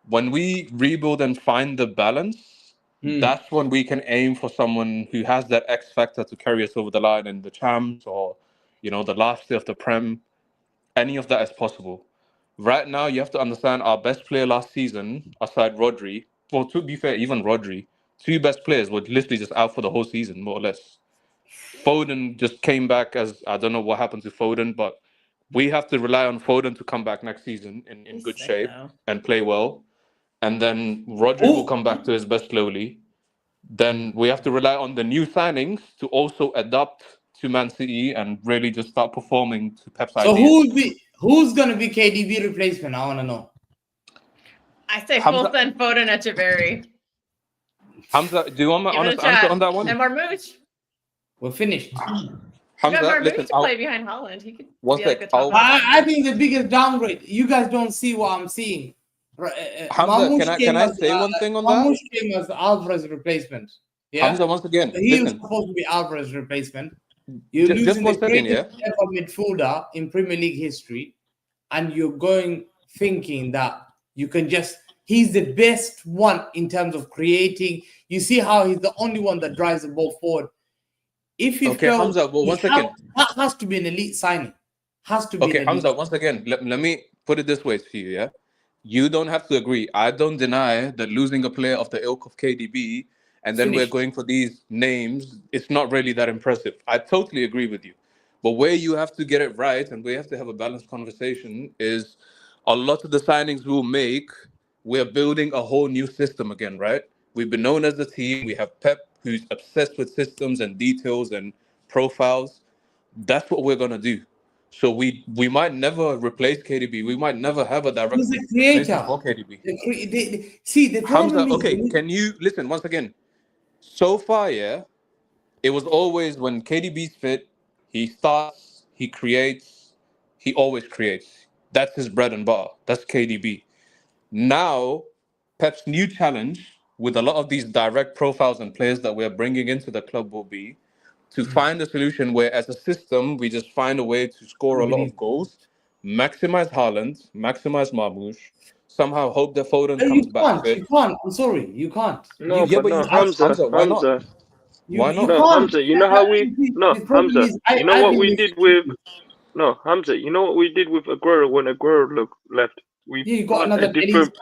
When we rebuild and find the balance, that's when we can aim for someone who has that X factor to carry us over the line in the champs or the last day of the Prem. Any of that is possible. Right now, you have to understand our best player last season, aside Rodri. Well, to be fair, even Rodri, two best players were literally just out for the whole season, more or less. Foden just came back as I don't know what happened to Foden, but we have to rely on Foden to come back next season in good shape and play well. And then Rodri will come back to his best slowly. Then we have to rely on the new signings to also adapt to Man City and really just start performing to Pep's ideas.
So who's gonna be KDB replacement? I want to know.
I say full send Foden at Echeverri.
Hamza, do you want my honest answer on that one?
And Marmouche.
We're finished.
Hamza,
listen, to play behind Holland. He could
be
like
I think the biggest downgrade. You guys don't see what I'm seeing.
Hamza, can I say one thing on that?
Marmouche came as Alvarez replacement. Yeah?
Hamza, once again,
he was supposed to be Alvarez replacement. You're losing the greatest ever midfielder in Premier League history, and you're going thinking that you can just. He's the best one in terms of creating. You see how he's the only one that drives the ball forward. If you
Hamza, well, once again,
that has to be an elite signing. Has to be.
Okay, Hamza, once again, let me put it this way to you. Yeah, you don't have to agree. I don't deny that losing a player of the ilk of KDB and then we're going for these names, it's not really that impressive. I totally agree with you. But where you have to get it right and we have to have a balanced conversation is a lot of the signings we'll make, we're building a whole new system again, right? We've been known as a team. We have Pep, who's obsessed with systems and details and profiles. That's what we're going to do. So we might never replace KDB. We might never have a direct replacement for KDB.
See, the problem
Hamza, okay, can you listen once again? So far, yeah, it was always when KDB's fit, he starts, he creates, he always creates. That's his bread and butter. That's KDB. Now, Pep's new challenge with a lot of these direct profiles and players that we're bringing into the club will be to find a solution where, as a system, we just find a way to score a lot of goals, maximize Haaland, maximize Marmouche, somehow hope that Foden comes back fit.
You can't. I'm sorry, you can't.
No,
Hamza, why not? Why not?
No, Hamza, you know how we... No, Hamza, you know what we did with... No, Hamza, you know what we did with Aguero when Aguero left?
You got another
different...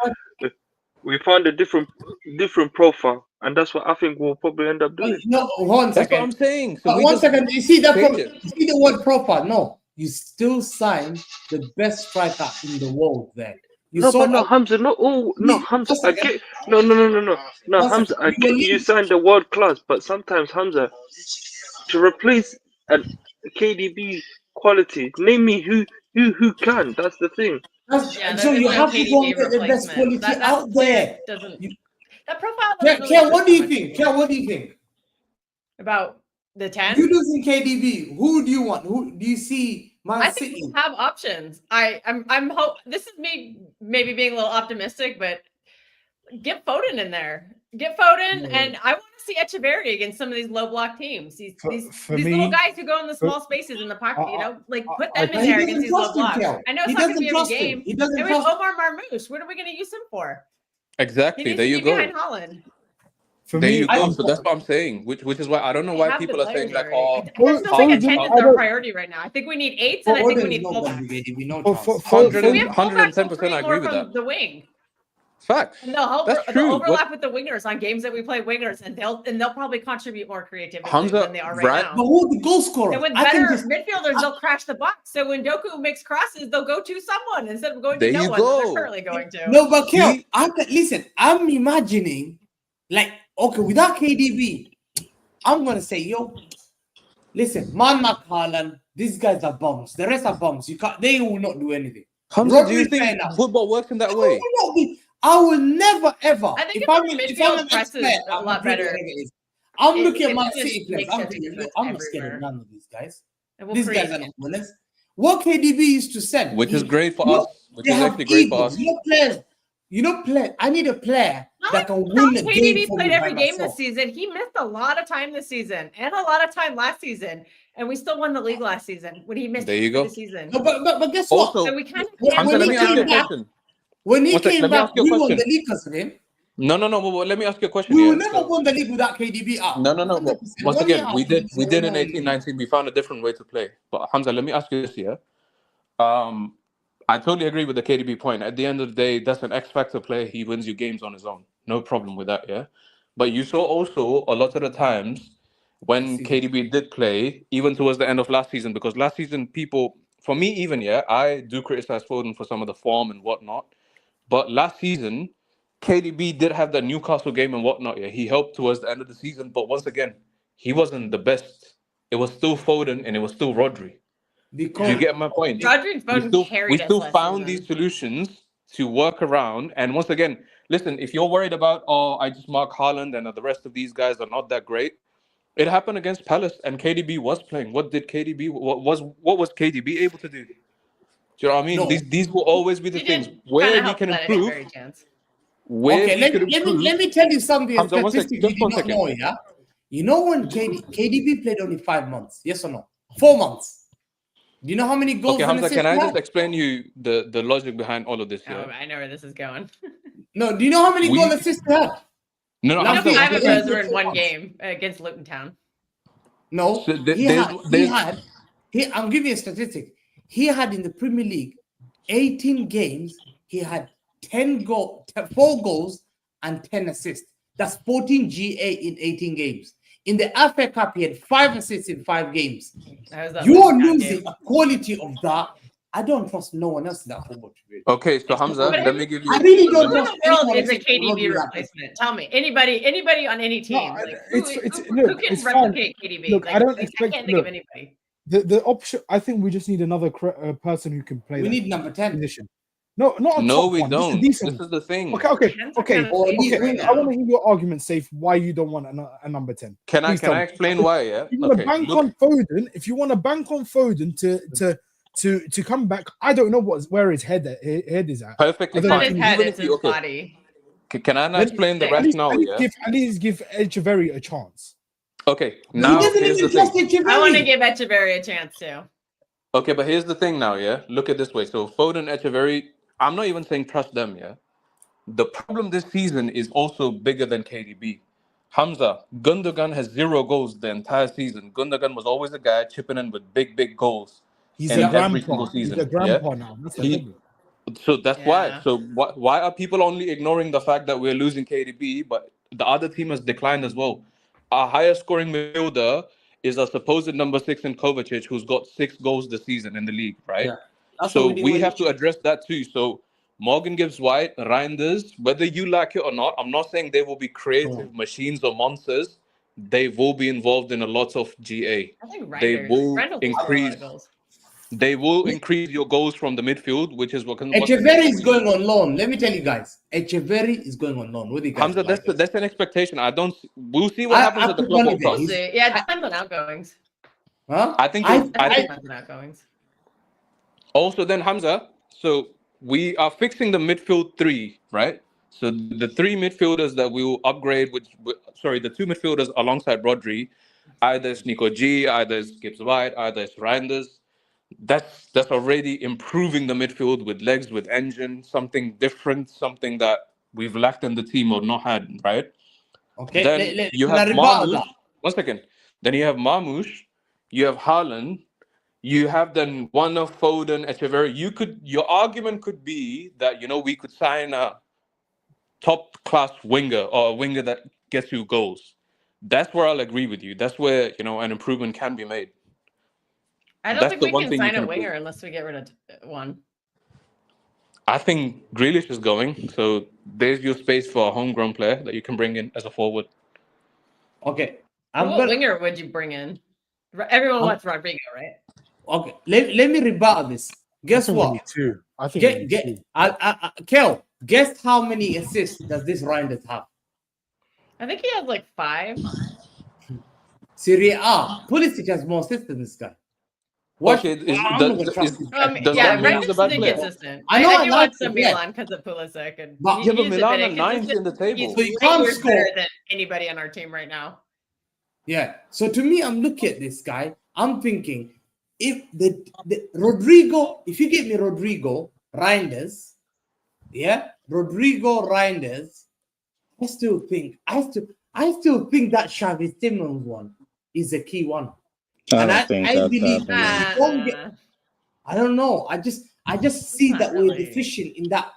We found a different profile, and that's what I think we'll probably end up doing.
No, 1 second.
That's what I'm saying. So we
1 second. You see that?
change it.
You see the word profile? No, you still sign the best striker in the world. Then you
No,
saw
but no, Hamza, not all. No, Hamza, I get. No, Hamza, I get you signed the world class, but sometimes Hamza, to replace an KDB quality, name me who can. That's the thing.
So you have to go and get the best quality out there.
That profile.
Kel, what do you think? Kel, what do you think
about the 10?
You losing KDB? Who do you want? Who do you see?
I think we have options. I'm hope this is me maybe being a little optimistic, but get Foden in there. Get Foden, and I want to see Echeverri against some of these low block teams. These little guys who go in the small spaces in the pocket, like put them in there against these low blocks. I know it's not going to be every game. And we have Omar Marmoush. What are we going to use him for?
Exactly. There you go.
Behind Holland.
There you go. So that's what I'm saying. Which is why I don't know why people are saying like, oh,
I just don't think attendance is our priority right now. I think we need 8s, and I think we need fullbacks.
110%. I agree with that.
The wing.
Facts.
And they'll overlap with the wingers on games that we play wingers, and they'll probably contribute more creativity than they are right now.
But who the goal scorer?
And with better midfielders, they'll crash the box. So when Doku makes crosses, they'll go to someone instead of going to no one that they're currently going to.
No, but Kel, I'm imagining, like, okay, without KDB, I'm gonna say, listen, Mark Haaland, these guys are bums. The rest are bums. They will not do anything.
Hamza, do you think football works in that way?
I will never ever.
I think if I'm presses a lot better.
I'm looking at my City players. I'm not scared of none of these guys. These guys are not winners. What KDB used to send,
which is great for us. Which is actually great for us.
I need a player that can win the game.
KDB played every game this season. He missed a lot of time this season and a lot of time last season, and we still won the league last season when he missed the season.
No, but guess what?
Also,
so we kind of
let me ask you a question.
When he came back, we won the league because of him.
No. Well, let me ask you a question.
We will never won the league without KDB out.
No. Once again, we did in 18-19. We found a different way to play. But Hamza, let me ask you this here. I totally agree with the KDB point. At the end of the day, that's an X factor player. He wins you games on his own. No problem with that, yeah. But you saw also a lot of the times when KDB did play, even towards the end of last season, because last season people, for me even, I do criticize Foden for some of the form and whatnot. But last season, KDB did have that Newcastle game and whatnot. Yeah, he helped towards the end of the season. But once again, he wasn't the best. It was still Foden and it was still Rodri.
Because
you get my point?
Rodri and Foden
we still found these solutions to work around. And once again, listen, if you're worried about, I just mark Haaland and the rest of these guys are not that great, it happened against Palace and KDB was playing. What was KDB able to do? Do you know what I mean? No. These will always be the things where we can improve.
Let me tell you something. Statistically, you don't know, yeah? You know when KDB played only 5 months? Yes or no? 4 months. Do you know how many goals?
Okay, Hamza, can I just explain you the logic behind all of this?
Yeah? I know where this is going.
No, do you know how many goal assists he had?
No, Hamza, 5 of those were in one game against Luton Town.
No, so I'm giving you a statistic. He had in the Premier League 18 games. He had 4 goals and 10 assists. That's 14 GA in 18 games. In the FA Cup, he had 5 assists in 5 games. You are losing a quality of that. I don't trust no one else in that football.
Okay, so Hamza, let me give you.
I really don't trust
anyone is a KDB replacement. Tell me, anybody on any team, who can replicate KDB?
Look, I don't expect.
I can't think of anybody.
The option. I think we just need another person who can play.
We need number 10
position. No,
we don't. This is the thing.
Okay. I want to hear your argument, Safe, why you don't want a number 10.
Can I explain why? Yeah.
If you want to bank on Foden, if you want to bank on Foden to come back, I don't know where his head is at.
Perfectly fine.
His head is his body.
Can I explain the rationale?
At least give Echeverri a chance.
Okay. Now here's the thing.
I want to give Echeverri a chance too.
Okay, but here's the thing now. Yeah, look at this way. So Foden, Echeverri. I'm not even saying trust them, yeah? The problem this season is also bigger than KDB. Hamza, Gundogan has 0 goals the entire season. Gundogan was always a guy chipping in with big goals.
He's a grandpa. He's a grandpa now.
So that's why. So why are people only ignoring the fact that we're losing KDB, but the other team has declined as well? Our highest scoring midfielder is a supposed number 6 in Kovacic, who's got 6 goals this season in the league, right? So we have to address that too. So Morgan Gibbs-White, Reijnders, whether you like it or not, I'm not saying they will be creative machines or monsters. They will be involved in a lot of GA.
I think
They will
Reijnders
increase. They will increase your goals from the midfield, which is what.
Echeverri is going on loan. Let me tell you guys, Echeverri is going on loan. What do you guys?
Hamza, that's an expectation. We'll see what happens at the club World Cup.
We'll see. Yeah, it depends on outgoings.
Huh?
I think
depends on outgoings.
Also, then Hamza. So we are fixing the midfield 3, right? So the 3 midfielders that we will upgrade, the 2 midfielders alongside Rodri, either it's Nico G, either it's Gibbs White, either it's Reijnders. That's already improving the midfield with legs, with engine, something different, something that we've lacked in the team or not had, right?
Okay.
Then you have Marmoush. 1 second. Then you have Marmoush, you have Haaland, you have then one of Foden, Echeverri. Your argument could be that we could sign a top class winger or a winger that gets you goals. That's where I'll agree with you. That's where an improvement can be made.
I don't think we can sign a winger unless we get rid of one.
I think Grealish is going, so there's your space for a homegrown player that you can bring in as a forward.
Okay.
What winger would you bring in? Everyone wants Rodrigo, right?
Okay. Let me rebuttal this. Guess what?
I think
Kel, guess how many assists does this Reijnders have?
I think he has like 5.
Serie A. Pulisic has more assists than this guy.
What? Okay,
Reijnders is inconsistent. I know I want some Milan because of Pulisic, and
Milan are 9th in the table.
So you can't score
better than anybody on our team right now.
Yeah. So to me, I'm looking at this guy. I'm thinking, if the Rodrigo, if you get me Rodrigo Reijnders, Rodrigo Reijnders, I still think that Xavi Simons one is a key one. I believe that I don't know. I just see that we're deficient in that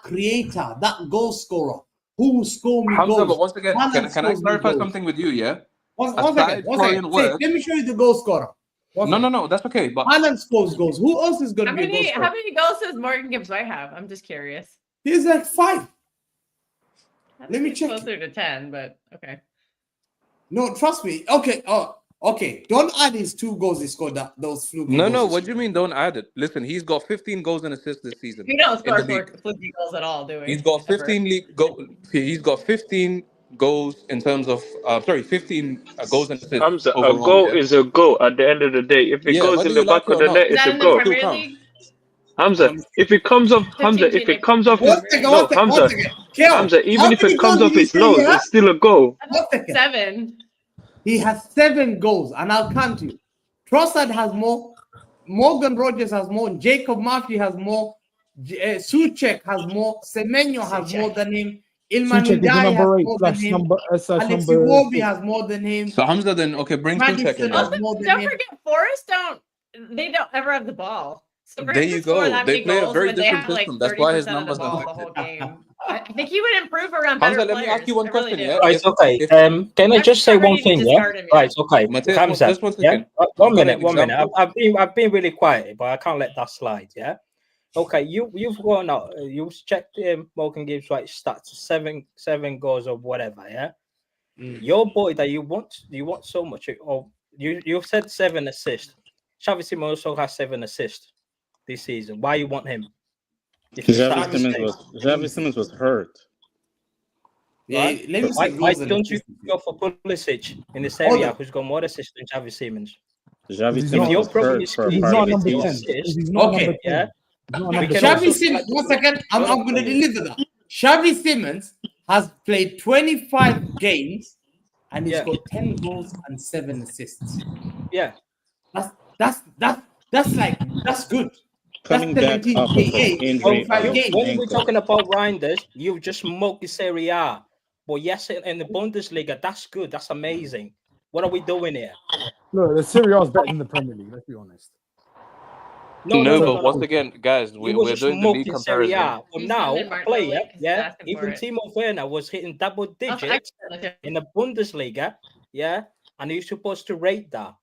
creator, that goal scorer who will score me
Hamza,
goals.
But once again, can I clarify something with you? Yeah.
One second. Let me show you the goal scorer.
No, that's okay. But
Haaland scores goals. Who else is going to be a goal scorer?
How many goals does Morgan Gibbs-White have? I'm just curious.
He's like 5. Let me check.
Closer to 10, but okay.
No, trust me. Okay. Okay. Don't add his 2 goals he scored. Those fluky goals.
No. What do you mean? Don't add it. Listen, he's got 15 goals and assists this season.
We don't score fluky goals at all, do we?
He's got 15 He's got 15 goals in terms of 15 goals and assists.
Hamza, a goal is a goal at the end of the day. If it goes in the back of the net, it's a goal. Hamza, if it comes off, Hamza, if it comes off, Hamza, even if it comes off his nose, it's still a goal.
7.
He has 7 goals, and I'll count you. Trossard has more. Morgan Rogers has more. Jacob Murphy has more. Souček has more. Semenyo has more than him. Ilman Ndiaye has more than him. Alexi Iwobi has more than him.
So Hamza, then bring Souček in.
Don't forget, Forest don't ever have the ball. So
there you go. They play a very different system. That's why his numbers are
affected. I think he would improve around better
Hamza, let me ask you one question. Yeah?
Right, okay. Can I just say one thing? Yeah. Right, okay. Hamza, yeah. 1 minute. I've been really quiet, but I can't let that slide. Yeah. Okay. You've gone out. You've checked Morgan Gibbs-White stats, 7 goals or whatever. Yeah. Your boy that you want so much. Or you said 7 assists. Xavi Simons also has 7 assists this season. Why you want him?
Xavi Simons was hurt.
Yeah,
right? Why don't you go for Pulisic in this area who's got more assists than Xavi Simons?
Xavi Simons was hurt for
he's not number 10.
Okay.
Yeah.
Xavi Simons, 1 second. I'm going to deliver that. Xavi Simons has played 25 games and he's got 10 goals and 7 assists.
Yeah.
That's good.
Coming back off of injury.
When we're talking about Reijnders, you just smoke the Serie A. But yes, in the Bundesliga, that's good. That's amazing. What are we doing here?
Look, the Serie A is better than the Premier League. Let's be honest.
No, but once again, guys, we're
was
doing the league
smoking Serie
comparison.
A. But now a player, even Timo Werner was hitting double digits in the Bundesliga, and you're supposed to rate that.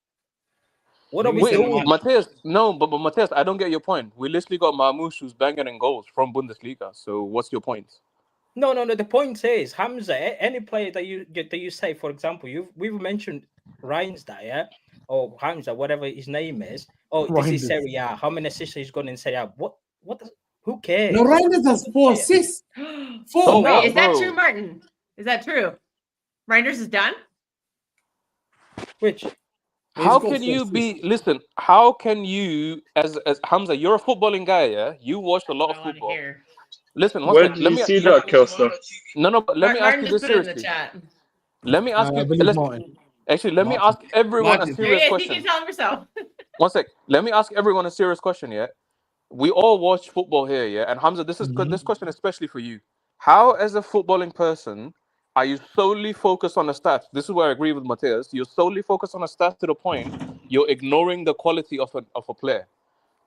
What are we doing?
Matthias, no, but Matthias, I don't get your point. We literally got Marmoush who's banging in goals from Bundesliga. So what's your point?
No. The point is, Hamza, any player that you say, for example, we've mentioned Reijnders, or Hamza, whatever his name is. Oh, this is Serie A. How many assists he's got in Serie A? Who cares?
No, Reijnders has 4 assists. 4.
Oh, wait, is that true, Martin? Is that true? Reijnders is done?
Which?
How can you be? Listen, how can you, as Hamza, you're a footballing guy, yeah? You watch a lot of football. Listen,
where do you see that, Kelsey?
No, but let me ask you this seriously. Let me ask you. Let me ask everyone a serious question.
He can tell himself.
One sec. Let me ask everyone a serious question. Yeah, we all watch football here. Yeah, and Hamza, this question especially for you. How, as a footballing person, are you solely focused on the stats? This is where I agree with Matthias. You're solely focused on the stats to the point you're ignoring the quality of a player.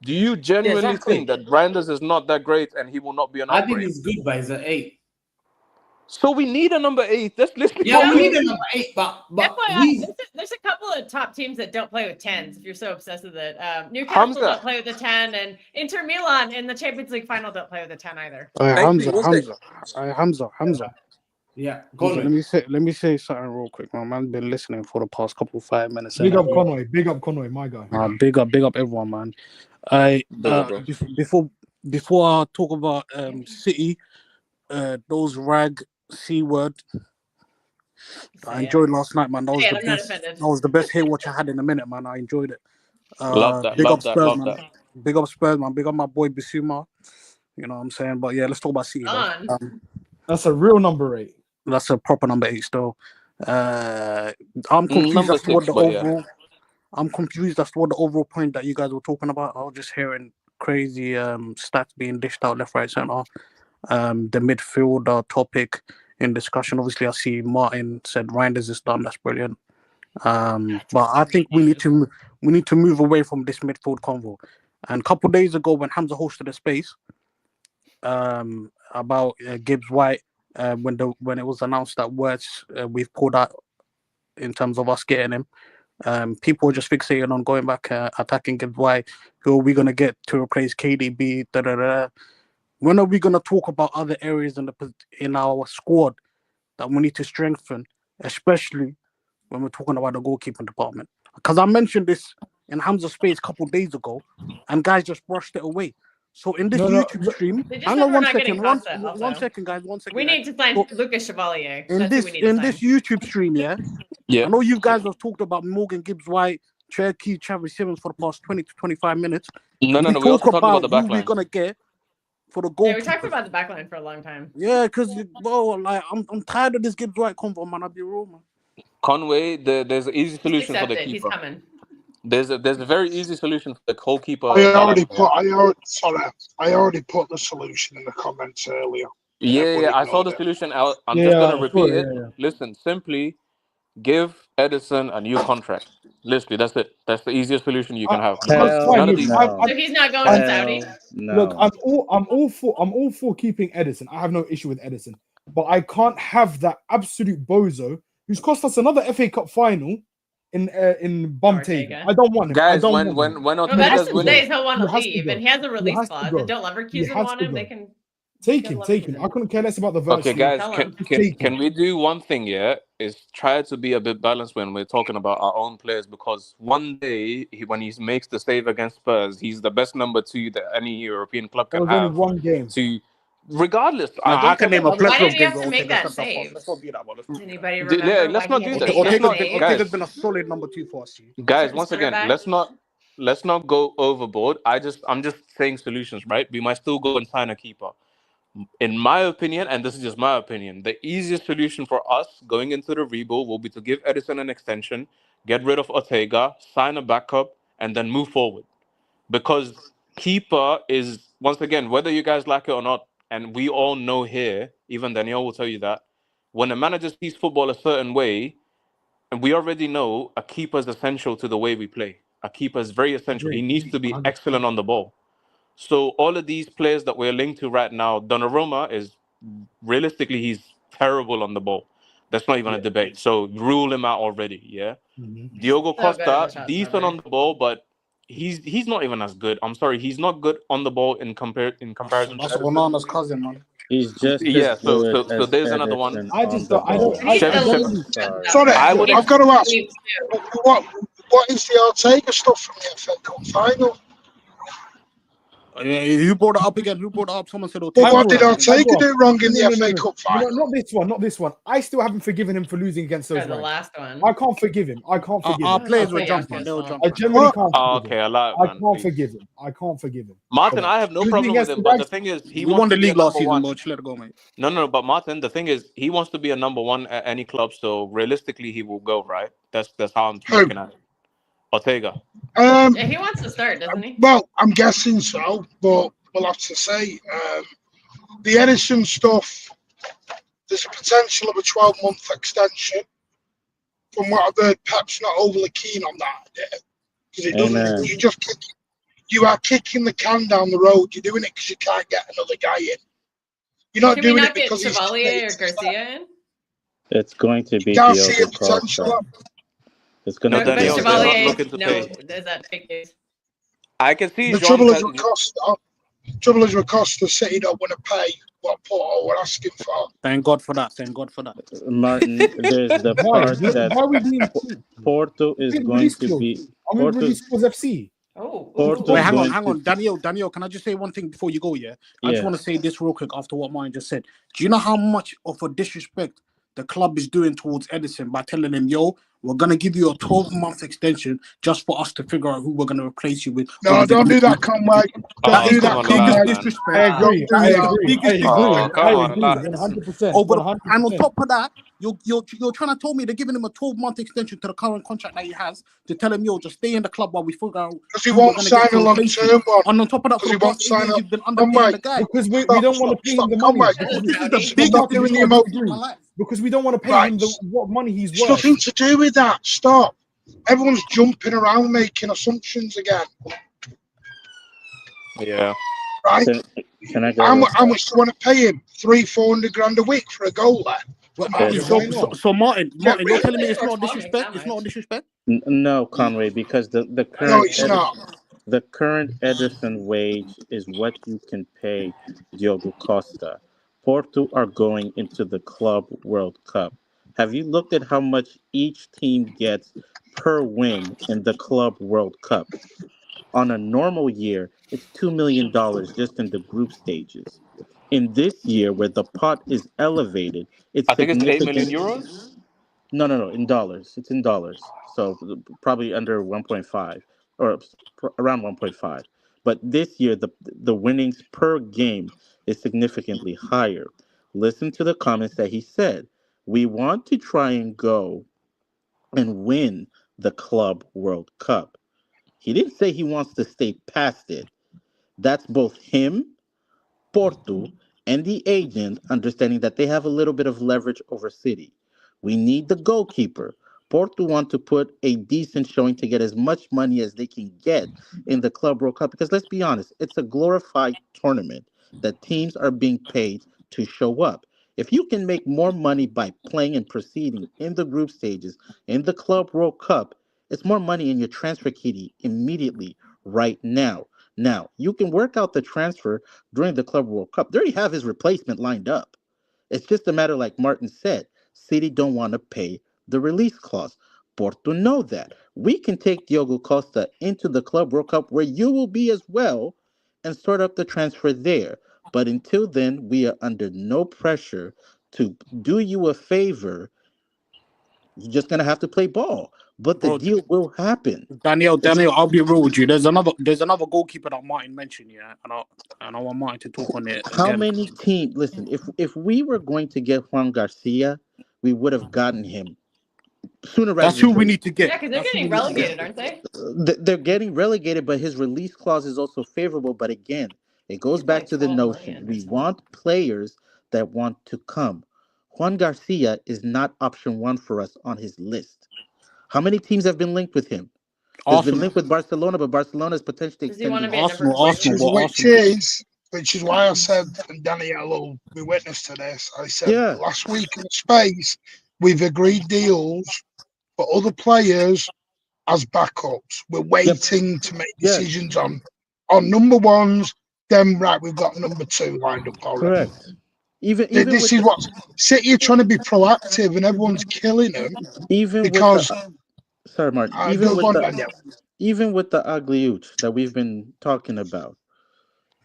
Do you genuinely think that Reijnders is not that great and he will not be an upgrade?
I think he's good, but he's an 8.
So we need a number 8. Let's
Yeah, we need a number 8, but
there's a couple of top teams that don't play with 10s. If you're so obsessed with it, Newcastle don't play with a 10, and Inter Milan in the Champions League final don't play with a 10 either.
Hamza.
Yeah,
let me say something real quick. My man's been listening for the past 5 minutes. Big up Conway, my guy.
Big up everyone, man. Before I talk about City, those rag C word. I enjoyed last night, man. That was the best hate watch I had in a minute, man. I enjoyed it.
Love that.
Big up Spurs, man. Big up Spurs, man. Big up my boy Bissouma. You know what I'm saying? But yeah, let's talk about City.
That's a real number 8.
That's a proper number 8 still. I'm confused as to what the overall. I'm confused as to what the overall point that you guys were talking about. I was just hearing crazy stats being dished out left, right, center. The midfielder topic in discussion. Obviously, I see Martin said Reijnders is done. That's brilliant. But I think we need to move away from this midfield convo. And a couple of days ago, when Hamza hosted a space about Gibbs White, when it was announced that words we've pulled out in terms of us getting him, people were just fixating on going back attacking Gibbs White. Who are we gonna get to replace KDB? When are we gonna talk about other areas in our squad that we need to strengthen, especially when we're talking about the goalkeeping department? Because I mentioned this in Hamza's space a couple of days ago, and guys just brushed it away. So in this YouTube stream, hang on one second, guys.
We need to sign Lucas Chevalier.
In this YouTube stream, yeah. I know you guys have talked about Morgan Gibbs White, Cherokee, Travis Simmons for the past 20 to 25 minutes.
No. We also talked about the backline.
Who we're gonna get for the goal.
Yeah, we talked about the backline for a long time.
Yeah, because I'm tired of this Gibbs White convo, man. I'll be real, man.
Conway, there's an easy solution for the keeper.
He's coming.
There's a very easy solution for the goalkeeper.
I already put the solution in the comments earlier.
Yeah, I saw the solution out. I'm just gonna repeat it. Yeah. Listen, simply give Edison a new contract. Literally, that's it. That's the easiest solution you can have.
So he's not going to Saudi.
No. Look, I'm all for keeping Edison. I have no issue with Edison, but I can't have that absolute bozo who's cost us another FA Cup final in bum table. I don't want him.
Guys, when
Ortega's winning, he'll want to leave, and he has a release clause. If don't Leverkusen want him, they can
take him. I couldn't care less about the verse.
Okay, guys, can we do one thing? Yeah, is try to be a bit balanced when we're talking about our own players, because one day when he makes the save against Spurs, he's the best number 2 that any European club can have.
Only one game.
Regardless,
I can name a plethora of games.
Why did he have to make that save?
Let's not do that one.
Anybody remember?
Yeah, let's not do that.
Ortega's been a solid number 2 for us.
Guys, once again, let's not go overboard. I'm just saying solutions, right? We might still go and sign a keeper. In my opinion, and this is just my opinion, the easiest solution for us going into the rebuild will be to give Edison an extension, get rid of Ortega, sign a backup, and then move forward. Because keeper is, once again, whether you guys like it or not, and we all know here, even Daniel will tell you that, when a manager sees football a certain way, and we already know a keeper is essential to the way we play. A keeper is very essential. He needs to be
100%.
excellent on the ball. So all of these players that we're linked to right now, Donnarumma is realistically he's terrible on the ball. That's not even a debate. So rule him out already. Yeah. Diogo Costa, decent on the ball, but he's not even as good. I'm sorry, he's not good on the ball in comparison.
That's
to
Onana's cousin, man.
He's just
yeah.
as good
So
as
there's another one.
I just don't. I don't.
Sorry,
I would.
I've got to ask. What is the Ortega stuff from the FA Cup final?
Who brought it up again? Who brought it up? Someone said,
Well, what did Ortega do wrong in the FA Cup final?
Not this one. Not this one. I still haven't forgiven him for losing against those.
The last one.
I can't forgive him. I can't forgive him.
Our players were jumping. They were jumping.
I generally can't.
Okay, I like.
I can't forgive him. I can't forgive him.
Martin, I have no problem with him, but the thing is, he
won the league last season,
but
just let it go, mate.
No, but Martin, the thing is, he wants to be a number one at any club, so realistically, he will go, right? That's how I'm looking at it. Ortega.
Yeah, he wants to start, doesn't he?
Well, I'm guessing so, but we'll have to say. The Edison stuff, there's a potential of a 12-month extension. From what I've heard, Pep's not overly keen on that because it doesn't. You are kicking the can down the road. You're doing it because you can't get another guy in. You're not doing it because
he's Chevalier or Garcia in.
It's going to be
Garcia
Diogo Costa. It's going to be
Chevalier. No, is that fake news?
I can see
the trouble is with Costa. Trouble is with Costa, City don't want to pay what Porto were asking for.
Thank God for that. Thank God for that.
Martin, there's the part that Porto is going to be.
Porto FC.
Wait, hang on. Daniel, can I just say one thing before you go? Yeah, I just want to say this real quick after what Martin just said. Do you know how much of a disrespect the club is doing towards Edison by telling him, yo, we're going to give you a 12-month extension just for us to figure out who we're going to replace you with?
No, don't do that, Conway. Don't do that, Conway.
Disrespect.
I agree.
Come on,
100%.
And on top of that, you're trying to tell me they're giving him a 12-month extension to the current contract that he has to tell him, yo, just stay in the club while we figure out.
Because he won't sign a long-term one.
And on top of that,
he won't sign
you've been underpaying the guy.
Because we don't want to pay him the money.
This is the biggest
doing the emotion.
Because we don't want to pay him what money he's worth.
It's nothing to do with that. Stop. Everyone's jumping around making assumptions again.
Yeah.
Right?
Can I go?
How much do you want to pay him? 300-400 grand a week for a goalie?
So Martin, you're telling me it's not disrespect? It's not disrespect?
No, Conway, because the current
no, it's not.
The current Edison wage is what you can pay Diogo Costa. Porto are going into the Club World Cup. Have you looked at how much each team gets per win in the Club World Cup? On a normal year, it's $2 million just in the group stages. In this year, where the pot is elevated,
I think it's 8 million euros.
No, in dollars. It's in dollars. So probably under 1.5 or around 1.5. But this year, the winnings per game is significantly higher. Listen to the comments that he said. We want to try and go and win the Club World Cup. He didn't say he wants to stay past it. That's both him, Porto, and the agent understanding that they have a little bit of leverage over City. We need the goalkeeper. Porto want to put a decent showing to get as much money as they can get in the Club World Cup because let's be honest, it's a glorified tournament that teams are being paid to show up. If you can make more money by playing and proceeding in the group stages in the Club World Cup, it's more money in your transfer kitty immediately right now. Now, you can work out the transfer during the Club World Cup. They already have his replacement lined up. It's just a matter, like Martin said, City don't want to pay the release clause. Porto know that. We can take Diogo Costa into the Club World Cup where you will be as well and sort up the transfer there. But until then, we are under no pressure to do you a favor. You're just going to have to play ball. But the deal will happen.
Daniel, I'll be real with you. There's another goalkeeper that Martin mentioned, yeah, and I want Martin to talk on it.
How many teams? Listen, if we were going to get Juan Garcia, we would have gotten him sooner.
That's who we need to get.
Yeah, because they're getting relegated, aren't they?
They're getting relegated, but his release clause is also favorable. But again, it goes back to the notion we want players that want to come. Juan Garcia is not option one for us on his list. How many teams have been linked with him? There's been linked with Barcelona, but Barcelona is potentially extending.
Which is why I said, and Danielle will be witness to this, I said last week in space, we've agreed deals for other players as backups. We're waiting to make decisions on number ones. Then we've got number two lined up already.
Correct. Even
this is what City are trying to be proactive, and everyone's killing them.
Sorry, Martin. Even with the Agliuch that we've been talking about,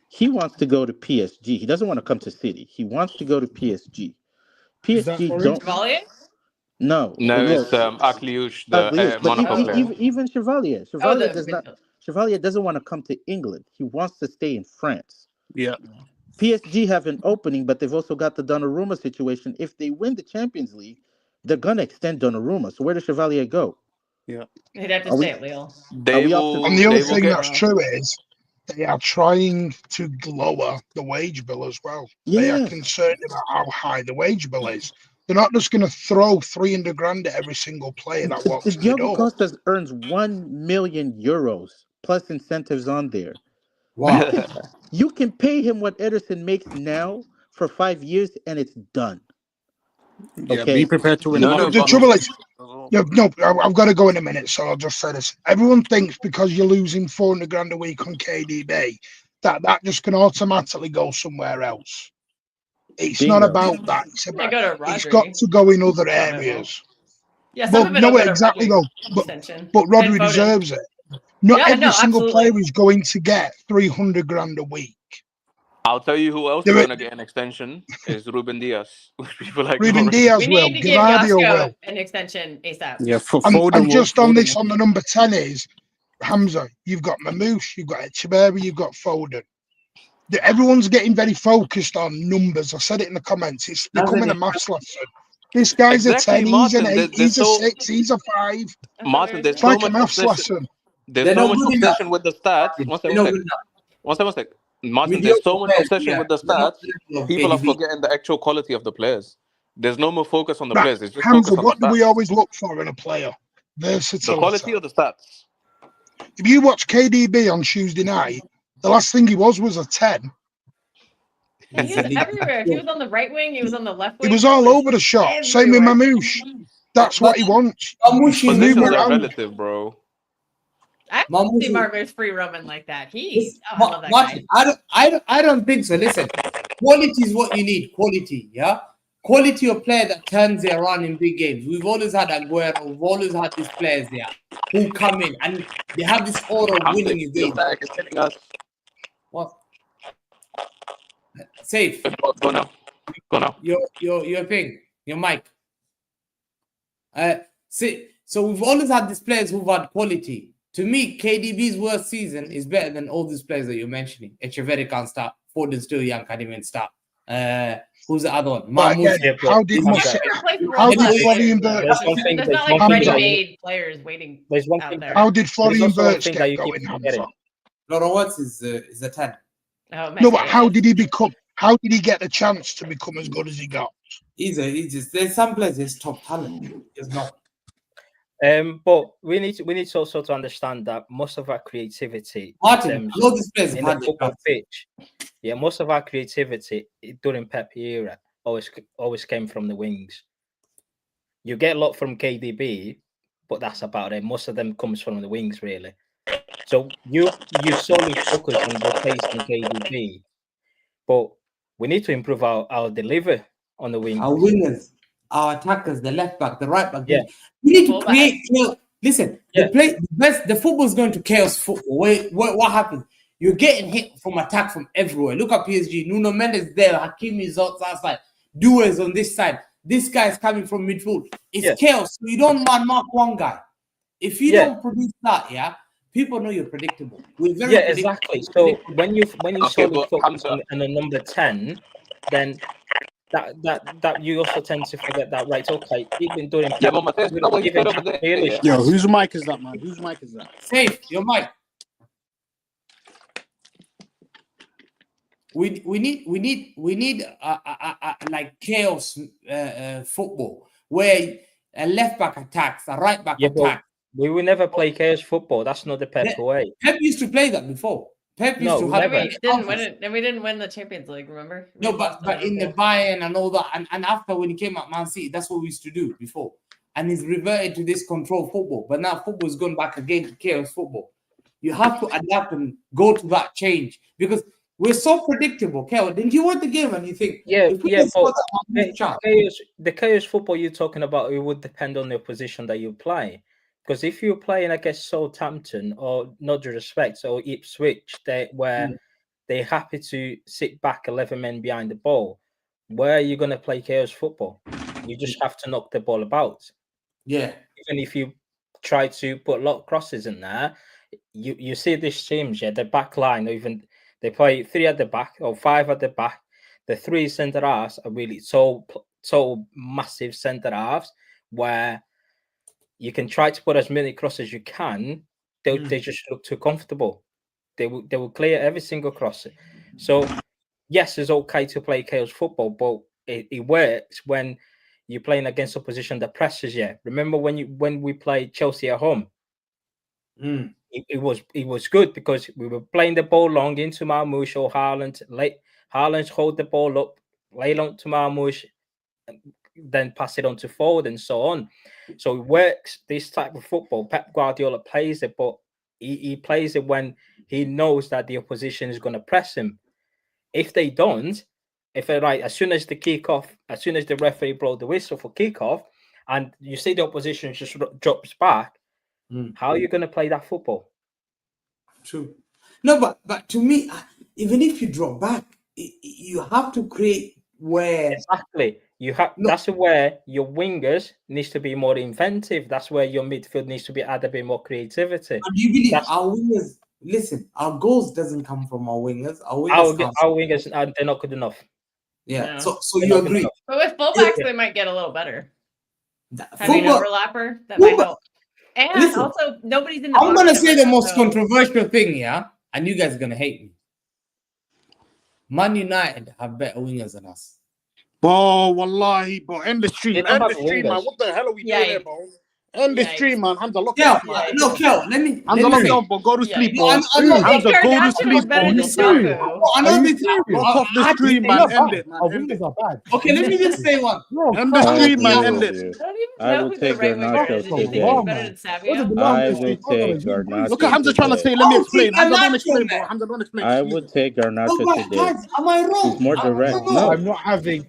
he wants to go to PSG. He doesn't want to come to City. He wants to go to PSG. PSG don't. No,
it's Agliuch, the Monaco player.
Even Chevalier doesn't want to come to England. He wants to stay in France.
Yeah.
PSG have an opening, but they've also got the Donnarumma situation. If they win the Champions League, they're gonna extend Donnarumma. So where does Chevalier go?
Yeah,
he'd have to stay at Lille.
And the other thing that's true is they are trying to lower the wage bill as well. They are concerned about how high the wage bill is. They're not just going to throw 300 grand at every single player that walks in the door.
Diogo Costa earns 1 million euros plus incentives on there.
Wow.
You can pay him what Ederson makes now for 5 years, and it's done.
Yeah, be prepared to win.
The trouble is, I've got to go in a minute, so I'll just say this. Everyone thinks because you're losing 400 grand a week on KDB, that just can automatically go somewhere else. It's not about that. It's about it's got to go in other areas.
Yeah,
but no, exactly though. But Rodri deserves it. Not every single player is going to get 300 grand a week.
I'll tell you who else is going to get an extension is Ruben Diaz. People like
Ruben Diaz
we
will.
need to give Yasko an extension ASAP.
Yeah,
and just on this, on the number 10 is Hamza. You've got Mamouche, you've got Echeverri, you've got Foden. Everyone's getting very focused on numbers. I said it in the comments. It's becoming a maths lesson. This guy's a 10,
Martin,
he's an 8, he's a 6, he's a 5.
Martin, there's
so much maths lesson.
There's so much obsession with the stats. One sec. Martin, there's so much obsession with the stats. People are forgetting the actual quality of the players. There's no more focus on the players. It's just
Hamza,
focus on
what
the
do
stats.
we always look for in a player? Versatility.
The quality of the stats.
If you watch KDB on Tuesday night, the last thing he was a 10.
Yeah, he was everywhere. He was on the right wing. He was on the left wing.
He was all over the shop. Same with Mamouche. That's what he wants.
Positions are relative, bro.
I don't see Marmouche free roaming like that. I love that guy.
I don't think so. Listen, quality is what you need. Quality, yeah. Quality of player that turns it around in big games. We've always had Aguero. We've always had these players there who come in and they have this aura of winning in games. What? Safe.
Go now.
Your thing. Your mic. See, so we've always had these players who've had quality. To me, KDB's worst season is better than all these players that you're mentioning. Echeverri can't start. Foden's still young, can't even start. Who's the other one?
How did Florian Wirtz?
There's not like ready-made players waiting out there.
How did Florian Wirtz get going?
Florian Wirtz is a 10.
No, but how did he become? How did he get the chance to become as good as he got?
He's just there's some players he's top talent. He's not.
But we need to also to understand that most of our creativity,
Martin, all these players
in the football pitch, most of our creativity during Pep era always came from the wings. You get a lot from KDB, but that's about it. Most of them comes from the wings, really. So you solely focus on replacing KDB, but we need to improve our delivery on the wing.
Our wingers, our attackers, the left back, the right back. Yeah. We need to create. Listen, the football is going to chaos football. What happens? You're getting hit from attack from everywhere. Look at PSG. Nuno Mendes there. Hakimi is outside. Duez on this side. This guy is coming from midfield. It's chaos. So you don't mark one guy. If you don't produce that, people know you're predictable. We're very
exactly. So when you solely focus on a number 10, then that you also tend to forget that, right? Okay, even during
whose mic is that, man? Whose mic is that?
Safe, your mic. We need like chaos football where a left back attacks, a right back attacks.
We will never play chaos football. That's not the Pep way.
Pep used to play that before. Pep used to have
we didn't win it, and we didn't win the Champions League. Remember?
No, but in the Bayern and all that, and after when he came at Man City, that's what we used to do before. And he's reverted to this control football. But now football's gone back again to chaos football. You have to adapt and go to that change because we're so predictable. Kel, didn't you want the game and you think,
the chaos football you're talking about, it would depend on the position that you play. Because if you're playing against Southampton or not disrespect or Ipswich, they're happy to sit back 11 men behind the ball, where are you going to play chaos football? You just have to knock the ball about.
Yeah.
Even if you try to put a lot of crosses in there, you see these teams, the back line, even they play 3 at the back or 5 at the back. The 3 centre halves are really so massive centre halves where you can try to put as many crosses as you can. They just look too comfortable. They will clear every single cross. So yes, it's okay to play chaos football, but it works when you're playing against opposition that presses you. Remember when we played Chelsea at home? It was good because we were playing the ball long into Marmoush or Haaland. Haaland hold the ball up, lay long to Marmoush, then pass it on to forward and so on. So it works. This type of football, Pep Guardiola plays it, but he plays it when he knows that the opposition is going to press him. If they don't, as soon as the referee blows the whistle for kickoff, and you see the opposition just drops back, how are you going to play that football?
True. No, but to me, even if you drop back, you have to create where
exactly. That's where your wingers needs to be more inventive. That's where your midfield needs to add a bit more creativity.
Do you believe our wingers? Listen, our goals doesn't come from our wingers. Our
wingers they're not good enough.
Yeah. So you agree?
But with fullbacks, they might get a little better. Having an overlapper that might help. And also, nobody's in the.
I'm gonna say the most controversial thing, and you guys are gonna hate me. Man United have better wingers than us.
Bro, wallahi, bro. End the stream. End the stream, man. What the hell are we doing here, bro? End the stream, man. Hamza, lock it up, man.
No, Kel, let me.
Hamza, lock it up, bro. Go to sleep, bro.
Hamza, go to sleep, bro.
Lock off the stream, man. End it, man.
Our wingers are bad.
Okay, let me just say one.
End the stream, man. End it.
I would take Garnacho today. I would take Garnacho.
Look at Hamza trying to say, let me explain. Hamza, don't explain, bro. Hamza, don't explain.
I would take Garnacho today.
Am I wrong?
He's more direct.
No, I'm not having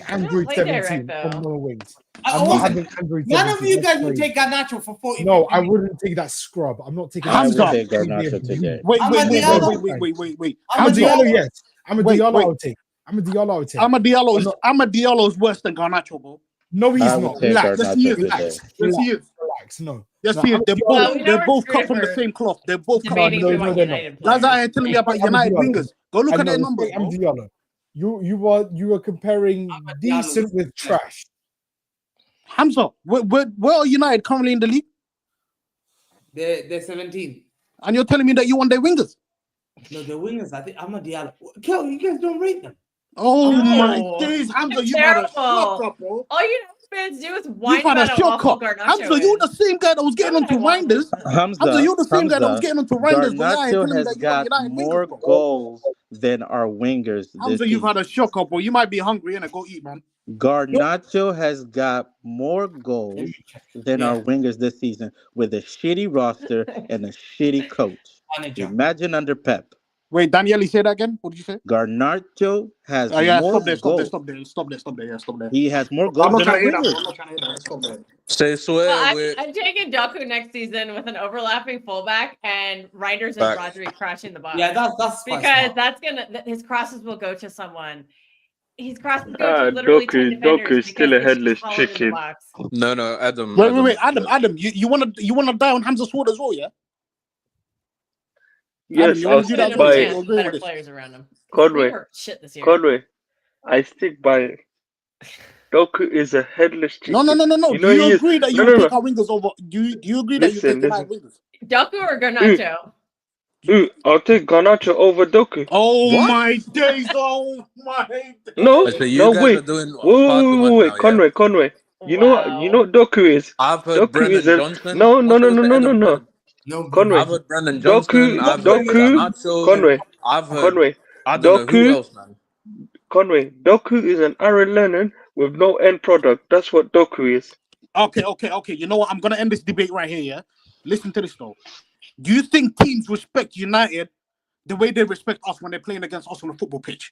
Android 17 on my wings. I'm not having Android 17.
None of you guys would take Garnacho for 40.
No, I wouldn't take that scrub. I'm not taking.
Hamza.
I would take Garnacho today.
Wait.
I'm a Diallo, yes. I'm a Diallo, I'll take. I'm a Diallo is worse than Garnacho, bro. No, he's not. Relax. Yes, he is. Relax. No. Yes, he is. They're both cut from the same cloth. They're both cut from the same cloth. That's why I'm telling you about United wingers. Go look at their numbers. I'm Diallo. You were comparing decent with trash. Hamza, where are United currently in the league?
They're 17.
And you're telling me that you want their wingers?
No, the wingers, I think I'm a Diallo. Kel, you guys don't rate them.
Oh my days, Hamza, you had a shock up, bro.
All you fans do is whine about a awful Garnacho.
Hamza, you're the same guy that was getting onto Reijnders. Hamza, you're the same guy that was getting onto Reijnders.
Garnacho has got more goals than our wingers.
Hamza, you've had a shock up, bro. You might be hungry and go eat, man.
Garnacho has got more goals than our wingers this season with a shitty roster and a shitty coach. Imagine under Pep.
Wait, Daniele, say that again? What did you say?
Garnacho has more goals.
Stop there.
He has more goals than our wingers.
Stop there.
I'm taking Doku next season with an overlapping fullback and Reijnders and Rodri crashing the box.
Yeah, that's
because that's his crosses will go to someone. His crosses go to literally
Doku is still a headless chicken.
No, Adam.
Wait, Adam. You wanna die on Hamza's sword as well, yeah?
Yes, I'll stick by it.
Better players around him.
Conway,
shit this year.
Conway, I stick by it. Doku is a headless chicken.
No.
You know
do you agree that you pick our wingers over? Do you agree that you take our wingers?
Doku or Garnacho?
I'll take Garnacho over Doku.
Oh what? My days! Oh my!
No, wait. Conway. You know what Doku is?
I've heard
Doku is
Brennan
an
Johnson.
no no
What's
no
the
no no no
Adam
no.
Brennan?
No,
Conway,
I've heard Brennan Johnson. I've heard Garnacho.
Conway,
I've heard.
Conway,
I don't know who else, man.
Doku is an Aaron Lennon with no end product. That's what Doku is.
Okay. You know what? I'm gonna end this debate right here. Yeah. Listen to this though. Do you think teams respect United the way they respect us when they're playing against us on the football pitch?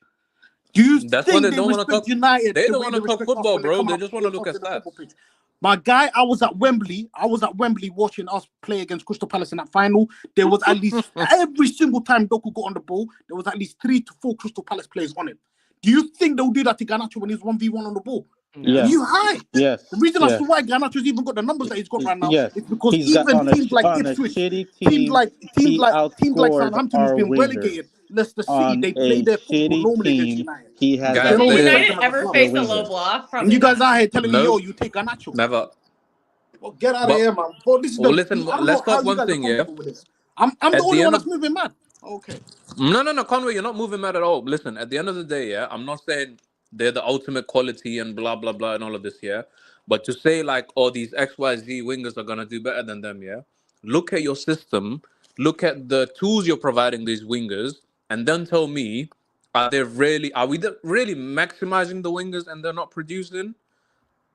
Do you
That's why
think
they
they
don't want to
respect
talk.
United
They
the
don't
way
want
they
to talk
respect us
football,
when they
bro.
come
They
out
just want to look at
on the football
stats.
pitch? My guy, I was at Wembley. Watching us play against Crystal Palace in that final. There was at least every single time Doku got on the ball, there was at least 3 to 4 Crystal Palace players on him. Do you think they'll do that to Garnacho when he's 1v1 on the ball?
Yes.
You high.
Yes.
The reason I see why Garnacho's even got the numbers that he's got right now
Yes.
is because
He's got
even teams like
on
Ipswich,
a shitty
teams
team,
like
outscored
Southampton, who's
our
been
wingers.
relegated, Leicester City,
On
they play
a
their football
shitty
normally against
team,
United.
he has
Guys,
Will
they
United ever face a low
wingers.
block?
And you guys are here telling me,
Nope.
yo, you take Garnacho.
Never.
Well, get out of here, man. But this is
listen,
I don't
let's
know how
talk
you
one
guys
thing,
are
yeah?
comfortable with this. I'm the
At the
only one
end
that's
of
moving mad. Okay.
No, Conway, you're not moving mad at all. Listen, at the end of the day, yeah, I'm not saying they're the ultimate quality and blah blah blah and all of this, yeah. But to say like, oh, these XYZ wingers are gonna do better than them, yeah. Look at your system, look at the tools you're providing these wingers, and then tell me, are we really maximizing the wingers and they're not producing?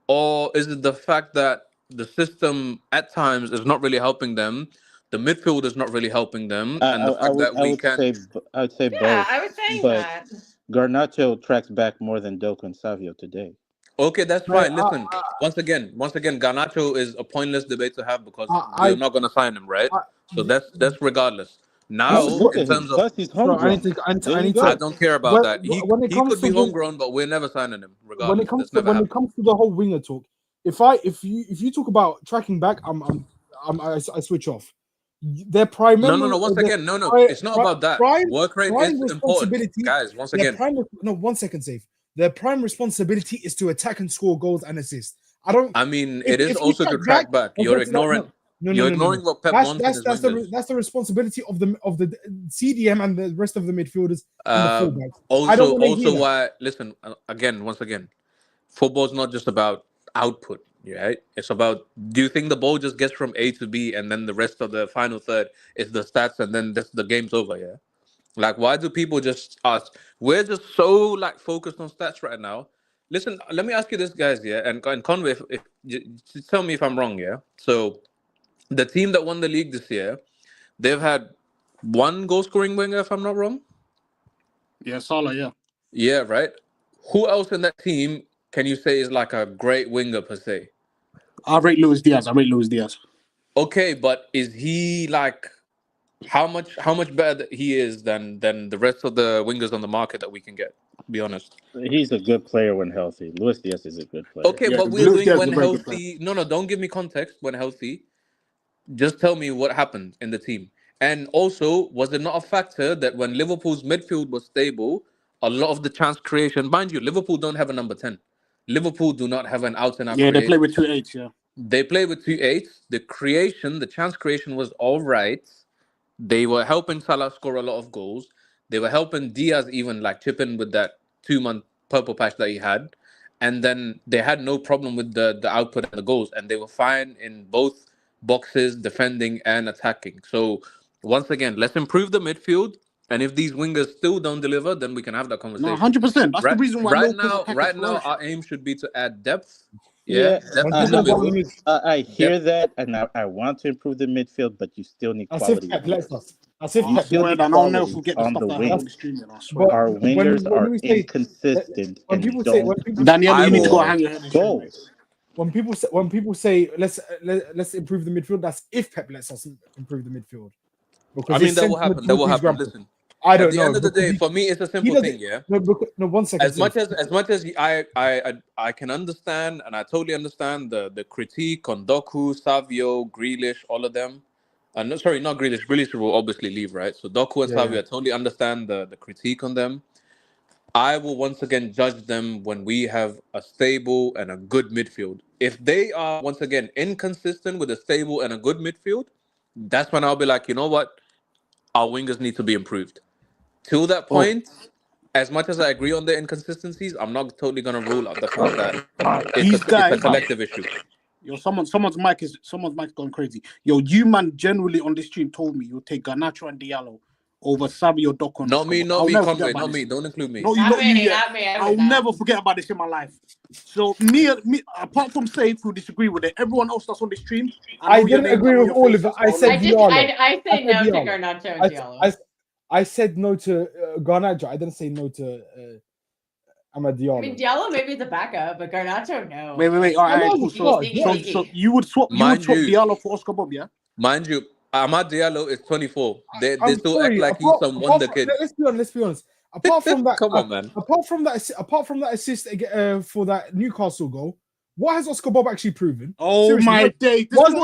Or is it the fact that the system at times is not really helping them? The midfield is not really helping them, and the fact that
I
we
would
can.
say
Yeah,
both.
I was saying
But
that.
Garnacho tracks back more than Doku and Savio today.
Okay, that's fine. Listen, once again, Garnacho is a pointless debate to have because we're not going to sign him, right? So that's regardless. Now, in terms of,
he's homegrown.
I don't care about that.
When it
He
could
could be
to
homegrown, but we're never signing him, regardless.
when it comes
That's
to
never
when it
happening.
comes to the whole winger talk, if you talk about tracking back, I switch off. Their primary
No. Once again, no. It's not about that. Work rate is important, guys. Once again,
one second, safe. Their prime responsibility is to attack and score goals and assists.
I mean, it is also to track back. You're ignoring. You're ignoring what Pep wants in his wingers.
That's the responsibility of the CDM and the rest of the midfielders and the fullbacks. I don't want to hear that.
Why? Listen, once again, football's not just about output, right? It's about, do you think the ball just gets from A to B and then the rest of the final third is the stats and then the game's over? Yeah. Like, why do people just ask? We're just so like focused on stats right now. Listen, let me ask you this, guys. Yeah, and Conway, if tell me if I'm wrong. Yeah. So, the team that won the league this year, they've had one goal scoring winger, if I'm not wrong.
Yeah, Salah. Yeah.
Yeah. Right. Who else in that team can you say is like a great winger per se?
I rate Luis Diaz.
Okay, but is he like? How much better he is than the rest of the wingers on the market that we can get? Be honest.
He's a good player when healthy. Luis Diaz is a good player.
Okay,
Yeah,
but we're doing when healthy. No, don't give me context when healthy. Just tell me what happened in the team. And also, was it not a factor that when Liverpool's midfield was stable, a lot of the chance creation, mind you, Liverpool don't have a number 10. Liverpool do not have an out-and-out
Yeah, they
creator.
play with 2 8s, yeah.
They play with 2 8s. The chance creation was all right. They were helping Salah score a lot of goals. They were helping Diaz even like chip in with that 2-month purple patch that he had. And then they had no problem with the output and the goals. And they were fine in both boxes, defending and attacking. So once again, let's improve the midfield. And if these wingers still don't deliver, then we can have that conversation.
No, 100%. That's the reason why
right now, our aim should be to add depth. Depth in the middle.
I hear that, and I want to improve the midfield, but you still need quality.
I don't know if we'll get the stuff that I heard on the stream.
Our wingers are inconsistent.
Daniel, you need to go hang your head in.
When people say let's improve the midfield, that's if Pep lets us improve the midfield.
Because I mean, that will happen. That will happen. Listen,
I don't know.
At the end of the day, for me, it's a simple thing. Yeah.
No, 1 second.
As much as I can understand, and I totally understand the critique on Doku, Savio, Grealish, all of them. No, sorry, not Grealish. Grealish will obviously leave, right? So Doku and Savio, I totally understand the critique on them. I will once again judge them when we have a stable and a good midfield. If they are once again inconsistent with a stable and a good midfield, that's when I'll be like, you know what? Our wingers need to be improved. Till that point, as much as I agree on the inconsistencies, I'm not totally gonna rule out the fact that
These
it's
guys,
a collective issue.
Yo, someone's mic's going crazy. Yo, you man generally on this stream told me you'll take Garnacho and Diallo over Savio, Doku, and
Not me, Conway, not me. Don't include me.
Not me. I'll never forget about this in my life. So me, apart from Safe, who disagree with it, everyone else that's on the stream,
I didn't agree with all of it. I said Diallo.
I said no to Garnacho and Diallo.
I said no to Garnacho. I didn't say no to Amad Diallo.
I mean, Diallo maybe the backup, but Garnacho, no.
Wait. All right, cool. So you would swap Diallo for Oscar Bob, yeah?
Mind you, Amad Diallo is 24. They still act like he's some wonder kid.
Let's be honest. Apart from that,
come on, man.
Apart from that assist for that Newcastle goal, what has Oscar Bob actually proven?
Oh, seriously, my day! This is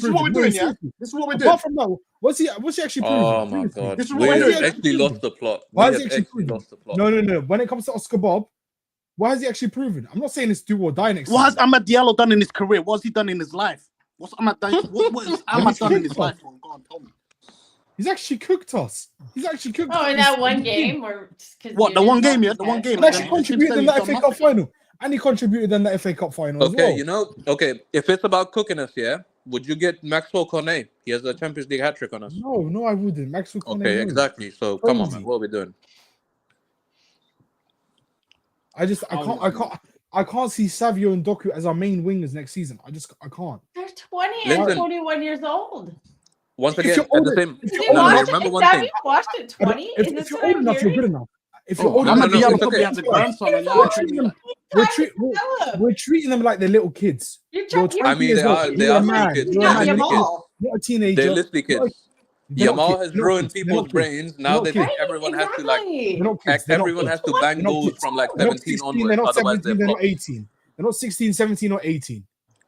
what we're doing. Yeah. This is what we're doing.
Apart from that, what's he actually proven?
Oh my god! This is what we're doing. Actually lost the plot.
Why has he actually proven? No. When it comes to Oscar Bob, what has he actually proven? I'm not saying it's do or die next season.
What has Amad Diallo done in his career? What has he done in his life? What's Amad done? What has Amad done in his life? Go on, tell me.
He's actually cooked us.
Oh, in that one game?
What, the one game, yeah? The one game.
He actually contributed in that FA Cup final. And he contributed in that FA Cup final as well.
If it's about cooking us, yeah, would you get Maxwell Cornet? He has a Champions League hat-trick on us.
No, I wouldn't. Maxwell Cornet.
Okay, exactly. So, come on, man. What are we doing?
I can't see Savio and Doku as our main wingers next season. I can't.
They're 20 and 21 years old.
Once again, at the same.
Remember one thing. Watched it 20.
If you're old enough, you're good enough. If you're old
enough,
we're treating them like they're little kids.
I mean, they are little kids.
Not a teenager.
They're literally kids. Yamal has ruined people's brains. Now they think everyone has to everyone has to bang goals from like 17 onwards.
They're not 17, they're not 18. They're not 16, 17, or 18.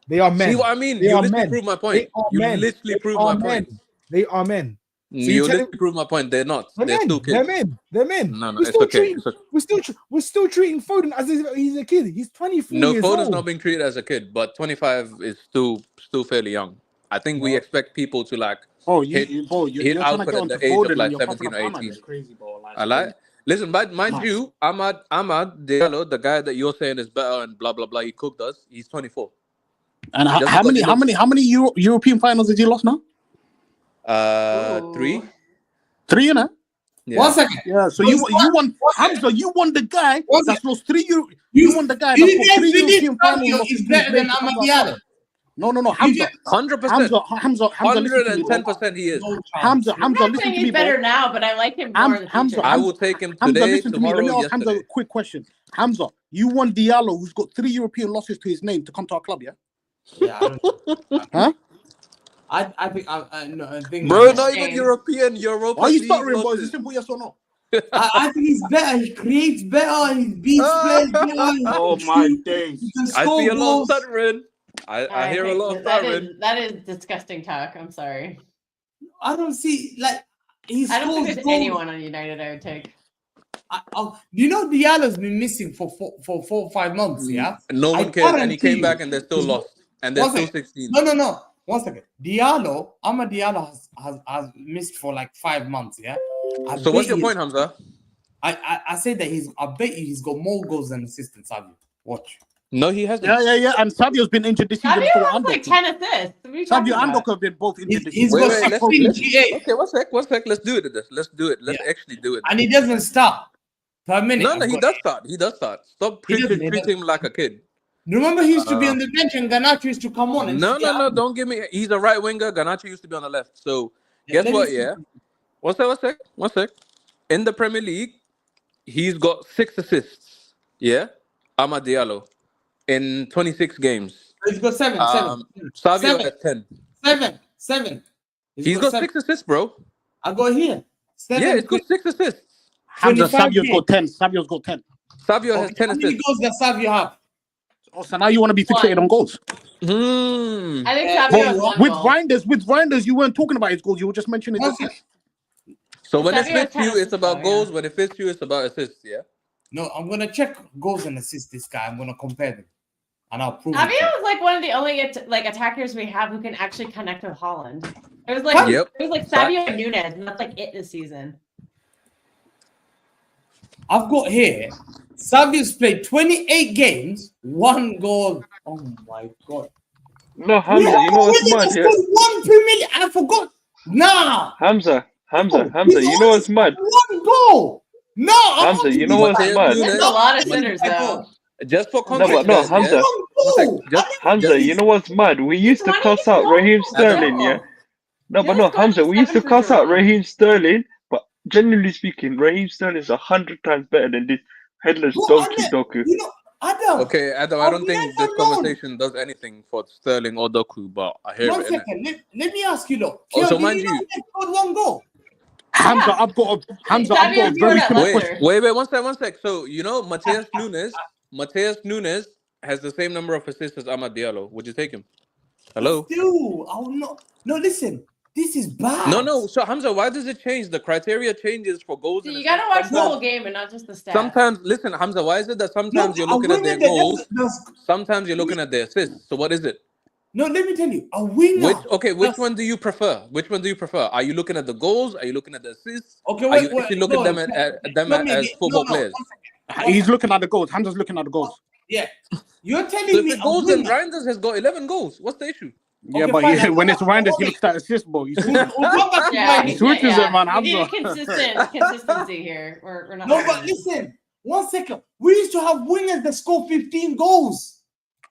They are men.
See what I mean? You literally prove my point. You literally prove my point.
They are men.
So you literally prove my point. They're not. They're still kids.
They're men.
No, it's okay.
We're still treating Foden as if he's a kid. He's 24 years old.
Foden's not being treated as a kid, but 25 is still fairly young. I think we expect people to like hit output at the age of like 17 or 18.
Crazy, bro.
Listen, mind you, Amad Diallo, the guy that you're saying is better and blah blah blah, he cooked us. He's 24.
And how many European finals did you lost now?
3.
3, you know?
Yeah.
1 second.
Yeah, so you won Hamza, you won the guy that's lost 3 You won the guy that's lost 3 European finals.
Is better than Amad Diallo.
No, Hamza.
100%.
Hamza,
110% he is.
Hamza, listen to me.
He's better now, but I like him more in the future.
I will take him today, tomorrow,
Let me ask
yesterday.
Hamza a quick question. Hamza, you want Diallo, who's got 3 European losses to his name, to come to our club, yeah?
Yeah.
Huh?
I think.
Bro, not even European. Europa.
Why are you stuttering, boys? It's simple yes or no.
I think he's better. He creates better. He beats players better.
Oh my days!
I see a lot of stuttering. I hear a lot of stuttering.
That is disgusting talk. I'm sorry.
I don't see he's.
I don't think there's anyone on United I would take.
You know, Diallo's been missing for 4 or 5 months. Yeah.
No one cares, and he came back, and they're still lost, and they're still 16.
No. 1 second. Amad Diallo has missed for like 5 months. Yeah.
So what's your point, Hamza?
I say that I bet you he's got more goals than assists than Savio. Watch.
No, he hasn't.
Yeah. And Savio's been injured this season.
Savio has like 10 assists.
Savio and Doku have been both injured this
season.
Okay, one sec. Let's do it. Let's actually do it.
And he doesn't start per minute.
No, he does start. Stop treating him like a kid.
Remember, he used to be on the bench and Garnacho used to come on. And
no, don't give me. He's a right winger. Garnacho used to be on the left. So guess what? Yeah. One sec. In the Premier League, he's got 6 assists. Yeah, Amad Diallo in 26 games.
He's got 7.
Savio has 10.
7.
He's got 6 assists, bro.
I got here. 7.
Yeah, he's got 6 assists.
Savio's got 10.
Savio has 10 assists.
How many goals does Savio have?
Oh, so now you want to be fixated on goals?
I think Savio has 1
with
goal.
Reijnders, you weren't talking about his goals. You were just mentioning this.
So when it fits you, it's about goals. When it fits you, it's about assists. Yeah.
No, I'm gonna check goals and assists. This guy, I'm gonna compare them, and I'll prove.
Savio is like one of the only attackers we have who can actually connect with Holland. It was like Savio and Nunes, and that's like it this season.
I've got here. Savio's played 28 games, 1 goal. Oh my god.
No, Hamza, you know what's mad here?
One Premier League. I forgot. Nah.
Hamza, you know what's mad?
1 goal. No,
Hamza, you know what's mad?
That's a lot of sinners, though.
Just for context,
no, Hamza. Hamza, you know what's mad? We used to cuss out Raheem Sterling, yeah? No, Hamza, we used to cuss out Raheem Sterling, but generally speaking, Raheem Sterling is 100 times better than this headless Doku.
You know, Adam.
Okay, Adam, I don't think this conversation does anything for Sterling or Doku, but I hear it.
1 second. Let me ask you, look.
Also, mind you,
scored 1 goal.
Hamza, I've got a very simple question.
Wait, one sec. So, you know, Mateus Nunes has the same number of assists as Amad Diallo. Would you take him? Hello?
Still, I will not. No, listen. This is bad.
No. So, Hamza, why does it change? The criteria changes for goals.
So you got to watch the whole game and not just the stats.
Sometimes, listen, Hamza, why is it that sometimes you're looking at their goals, sometimes you're looking at their assists? So what is it?
No, let me tell you, a winger.
Which one do you prefer? Are you looking at the goals? Are you looking at the assists?
Okay,
are you actually looking at them as football players?
He's looking at the goals. Hamza's looking at the goals.
Yeah. You're telling me
the goals and Reijnders has got 11 goals. What's the issue?
Yeah, but when it's Reijnders, he looks at assist, bro. He switches it, man.
We need consistency here. We're not.
No, but listen, 1 second. We used to have wingers that score 15 goals.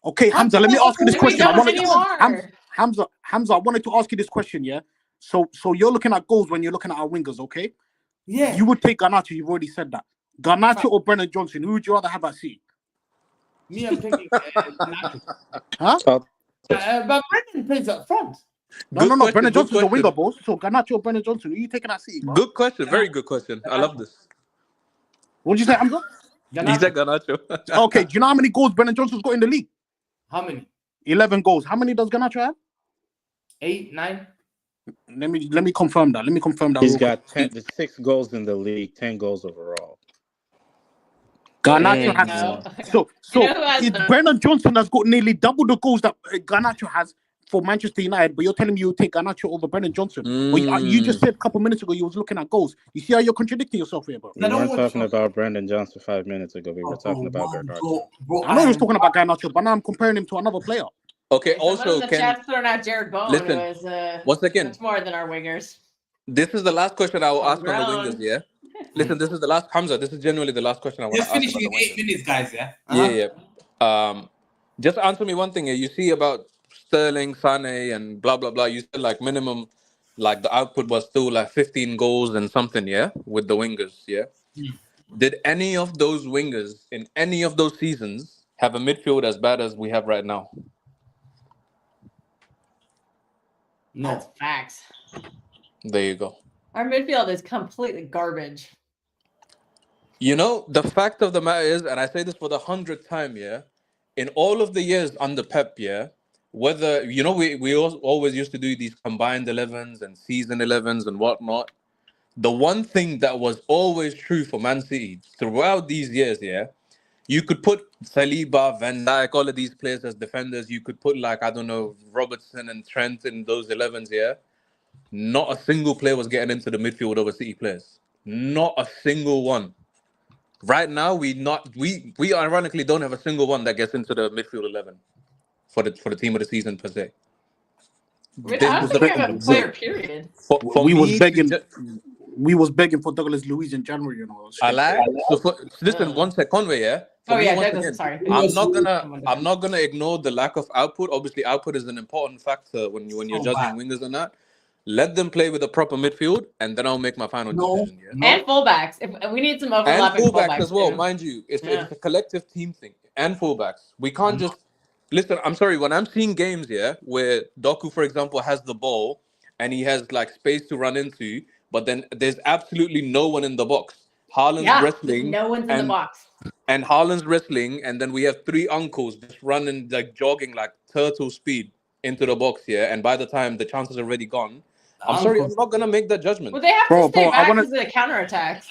Okay, Hamza, let me ask you this question. Hamza, I wanted to ask you this question, yeah? So you're looking at goals when you're looking at our wingers, okay?
Yeah.
You would take Garnacho, you've already said that. Garnacho or Brennan Johnson, who would you rather have at C?
Me, I'm taking Garnacho.
Huh?
But Brennan plays up front.
No. Brennan Johnson's a winger, boss. So Garnacho or Brennan Johnson, who are you taking at C?
Good question. Very good question. I love this.
What did you say, Hamza?
He said Garnacho.
Okay, do you know how many goals Brennan Johnson's got in the league?
How many? 11
goals. How many does Garnacho have?
8, 9.
Let me confirm that.
He's got 6 goals in the league, 10 goals overall.
Garnacho has so Brennan Johnson has got nearly double the goals that Garnacho has for Manchester United, but you're telling me you take Garnacho over Brennan Johnson. But you just said a couple minutes ago you was looking at goals. You see how you're contradicting yourself here, bro?
We weren't talking about Brennan Johnson 5 minutes ago. We were talking about Garnacho.
I know he was talking about Garnacho, but now I'm comparing him to another player.
Okay, also
the chat's throwing out Jared Bowen,
listen,
who is
once again,
much more than our wingers.
This is the last question I will ask on the wingers, yeah? Listen, this is the last, Hamza, this is genuinely the last question I want to ask.
Just finish in 8 minutes, guys, yeah?
Yeah. Just answer me one thing. You see about Sterling, Sane, and blah, blah, blah. You said like minimum, like the output was still like 15 goals and something, yeah? With the wingers, yeah? Did any of those wingers in any of those seasons have a midfield as bad as we have right now?
No. That's facts.
There you go.
Our midfield is completely garbage.
You know, the fact of the matter is, and I say this for the 100th time, yeah, in all of the years under Pep, yeah, whether, you know, we always used to do these combined 11s and season 11s and whatnot. The one thing that was always true for Man City throughout these years, yeah, you could put Saliba, Van Dijk, all of these players as defenders. You could put, like, I don't know, Robertson and Trent in those 11s, yeah. Not a single player was getting into the midfield over City players. Not a single one. Right now, we ironically don't have a single one that gets into the midfield 11 for the team of the season per se.
I don't think we have a player, period.
We was begging for Douglas Luiz in January, you know.
I like. So listen, one sec, Conway, yeah.
Douglas. Sorry.
I'm not gonna ignore the lack of output. Obviously, output is an important factor when you're judging wingers or not. Let them play with a proper midfield, and then I'll make my final decision. Yeah?
And fullbacks. If we need some overlapping
and fullbacks as well,
too.
mind you. It's a collective team thing. And fullbacks. We can't just listen. I'm sorry. When I'm seeing games here where Doku, for example, has the ball and he has like space to run into, but then there's absolutely no one in the box. Haaland's wrestling.
No one's in the box.
And Haaland's wrestling, and then we have 3 uncles just running, like jogging like turtle speed into the box here. And by the time the chance is already gone, I'm sorry, I'm not gonna make that judgment.
Well, they have to stay back because of the counterattacks.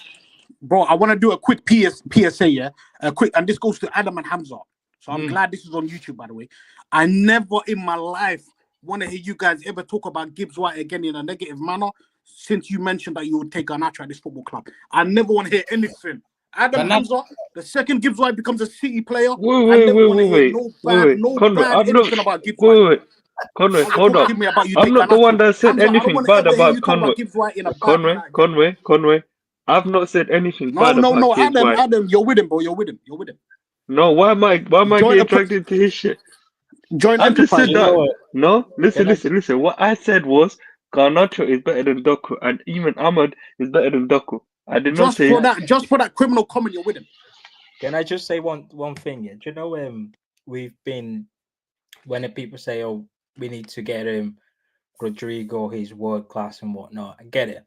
Bro, I want to do a quick PSA, yeah? And this goes to Adam and Hamza. So I'm glad this is on YouTube, by the way. I never in my life want to hear you guys ever talk about Gibbs White again in a negative manner since you mentioned that you would take Garnacho at this football club. I never want to hear anything
Adam Hamza, the second Gibbs White becomes a City player.
Wait. Conway, I'm not.
About Gibbs White.
Conway, hold on. I'm not the one that said anything bad about Conway. Conway. I've not said anything bad about Gibbs White.
Adam, you're with him, bro. You're with him.
No, why am I getting dragged into his shit? I just said that. No, listen. What I said was Garnacho is better than Doku, and even Ahmad is better than Doku. I did not say
just for that criminal comment, you're with him.
Can I just say one thing? Yeah, do you know we've been when the people say, "Oh, we need to get him Rodrigo, he's world class and whatnot." I get it.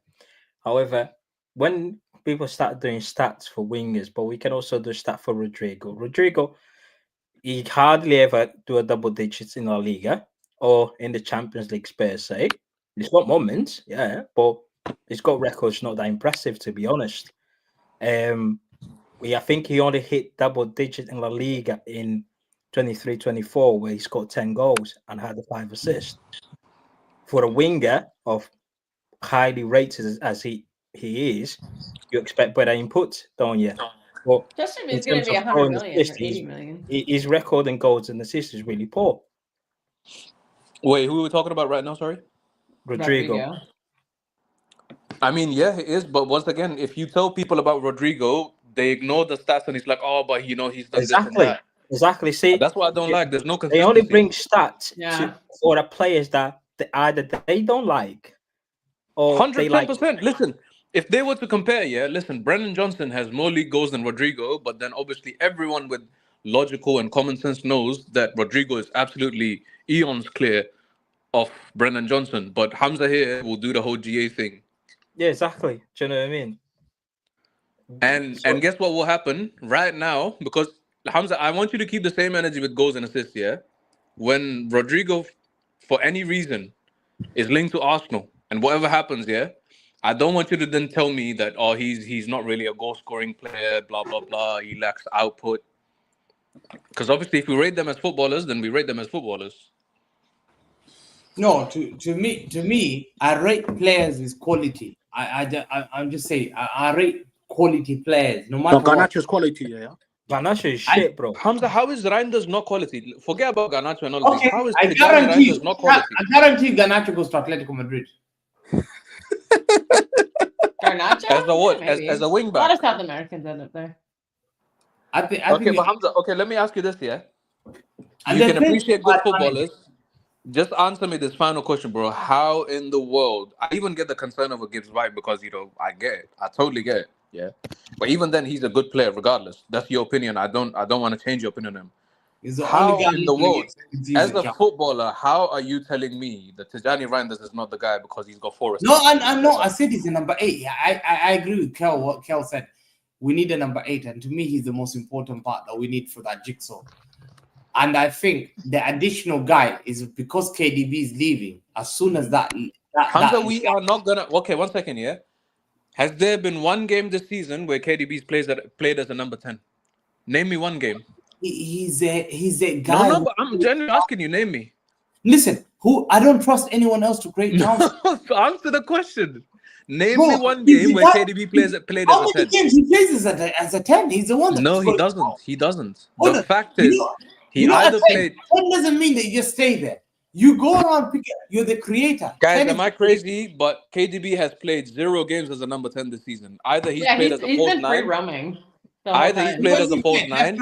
However, when people start doing stats for wingers, but we can also do stats for Rodrigo. Rodrigo, he hardly ever do a double digits in La Liga or in the Champions League per se. He's got moments, yeah, but he's got records not that impressive, to be honest. I think he only hit double digit in La Liga in 23-24, where he scored 10 goals and had 5 assists. For a winger of highly rated as he is, you expect better input, don't you? Well,
Justin is going to be 100 million or 80 million.
His record in goals and assists is really poor.
Wait, who are we talking about right now? Sorry,
Rodrigo.
I mean, yeah, he is. But once again, if you tell people about Rodrigo, they ignore the stats and it's like, oh, but he's done this and that.
Exactly. See,
that's what I don't like. There's no consistency.
They only bring stats for the players that either they don't like or 110%. They like.
Listen, if they were to compare, listen, Brennan Johnson has more league goals than Rodrigo, but then obviously everyone with logical and common sense knows that Rodrigo is absolutely eons clear of Brennan Johnson. But Hamza here will do the whole GA thing.
Yeah, exactly. Do you know what I mean?
And guess what will happen right now? Because Hamza, I want you to keep the same energy with goals and assists, yeah? When Rodrigo, for any reason, is linked to Arsenal, and whatever happens, I don't want you to then tell me that, oh, he's not really a goal-scoring player, blah, blah, blah, he lacks output. Because obviously, if we rate them as footballers, then we rate them as footballers.
No, to me, I rate players with quality. I'm just saying, I rate quality players, no matter what.
Garnacho's quality,
Garnacho is shit, bro.
Hamza, how is Reijnders not quality? Forget about Garnacho and all this. How is
Tijjani
Reijnders not quality?
I guarantee Garnacho goes to Atletico Madrid.
Garnacho?
As a what? As a wing back.
A lot of South Americans end up there.
I think
but Hamza, let me ask you this, You can appreciate good footballers. Just answer me this final question, bro. How in the world? I even get the concern of a Gibbs White because I get it. I totally get it. Yeah, but even then, he's a good player, regardless. That's your opinion. I don't want to change your opinion on him. How in the world, as a footballer, how are you telling me that Tijjani Reijnders is not the guy because he's got 4 assists?
No, I said he's a number 8. I agree with Kel. What Kel said, we need a number 8, and to me, he's the most important part that we need for that jigsaw. And I think the additional guy is because KDB is leaving. As soon as that
Hamza, we are not gonna. Okay, 1 second, Has there been one game this season where KDB's played as a number 10? Name me one game.
He's a guy.
No, but I'm genuinely asking you. Name me.
Listen, I don't trust anyone else to create chances.
Answer the question. Name me one game where KDB played as a 10.
How many games he plays as a 10? He's the one.
He doesn't. He doesn't. The fact is, he either played.
That doesn't mean that you just stay there. You go around picking. You're the creator.
Guys, am I crazy? But KDB has played 0 games as a number 10 this season. Either he's played as a false 9. Either he's played as a false 9.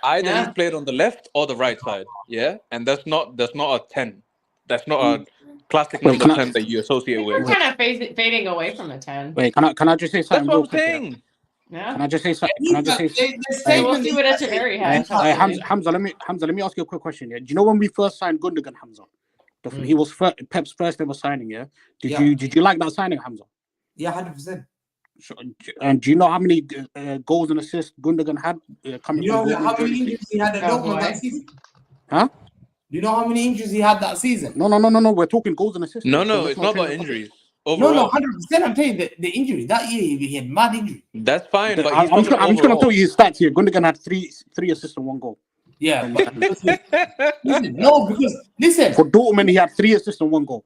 Either he's played on the left or the right side. Yeah, and that's not a 10. That's not a classic number 10 that you associate with.
You're kind of fading away from a 10.
Wait, can I just say something?
That's what I'm saying.
Yeah.
Can I just say something? We'll
see what Echeverry has.
Hamza, let me ask you a quick question. Yeah, do you know when we first signed Gundogan, Hamza? He was Pep's first ever signing. Yeah. Did you like that signing, Hamza?
Yeah, 100%.
And do you know how many goals and assists Gundogan had?
Coming you know how many injuries he had at Dortmund that season?
Huh?
Do you know how many injuries he had that season?
No. We're talking goals and assists.
No, it's not about injuries. Overall.
No, 100%. I'm telling you, the injury that year he had mad injury.
That's fine, but
I'm just gonna tell you his stats here. Gundogan had three assists and 1 goal.
Yeah, but listen, no, because listen.
For Dortmund, he had 3 assists and 1 goal.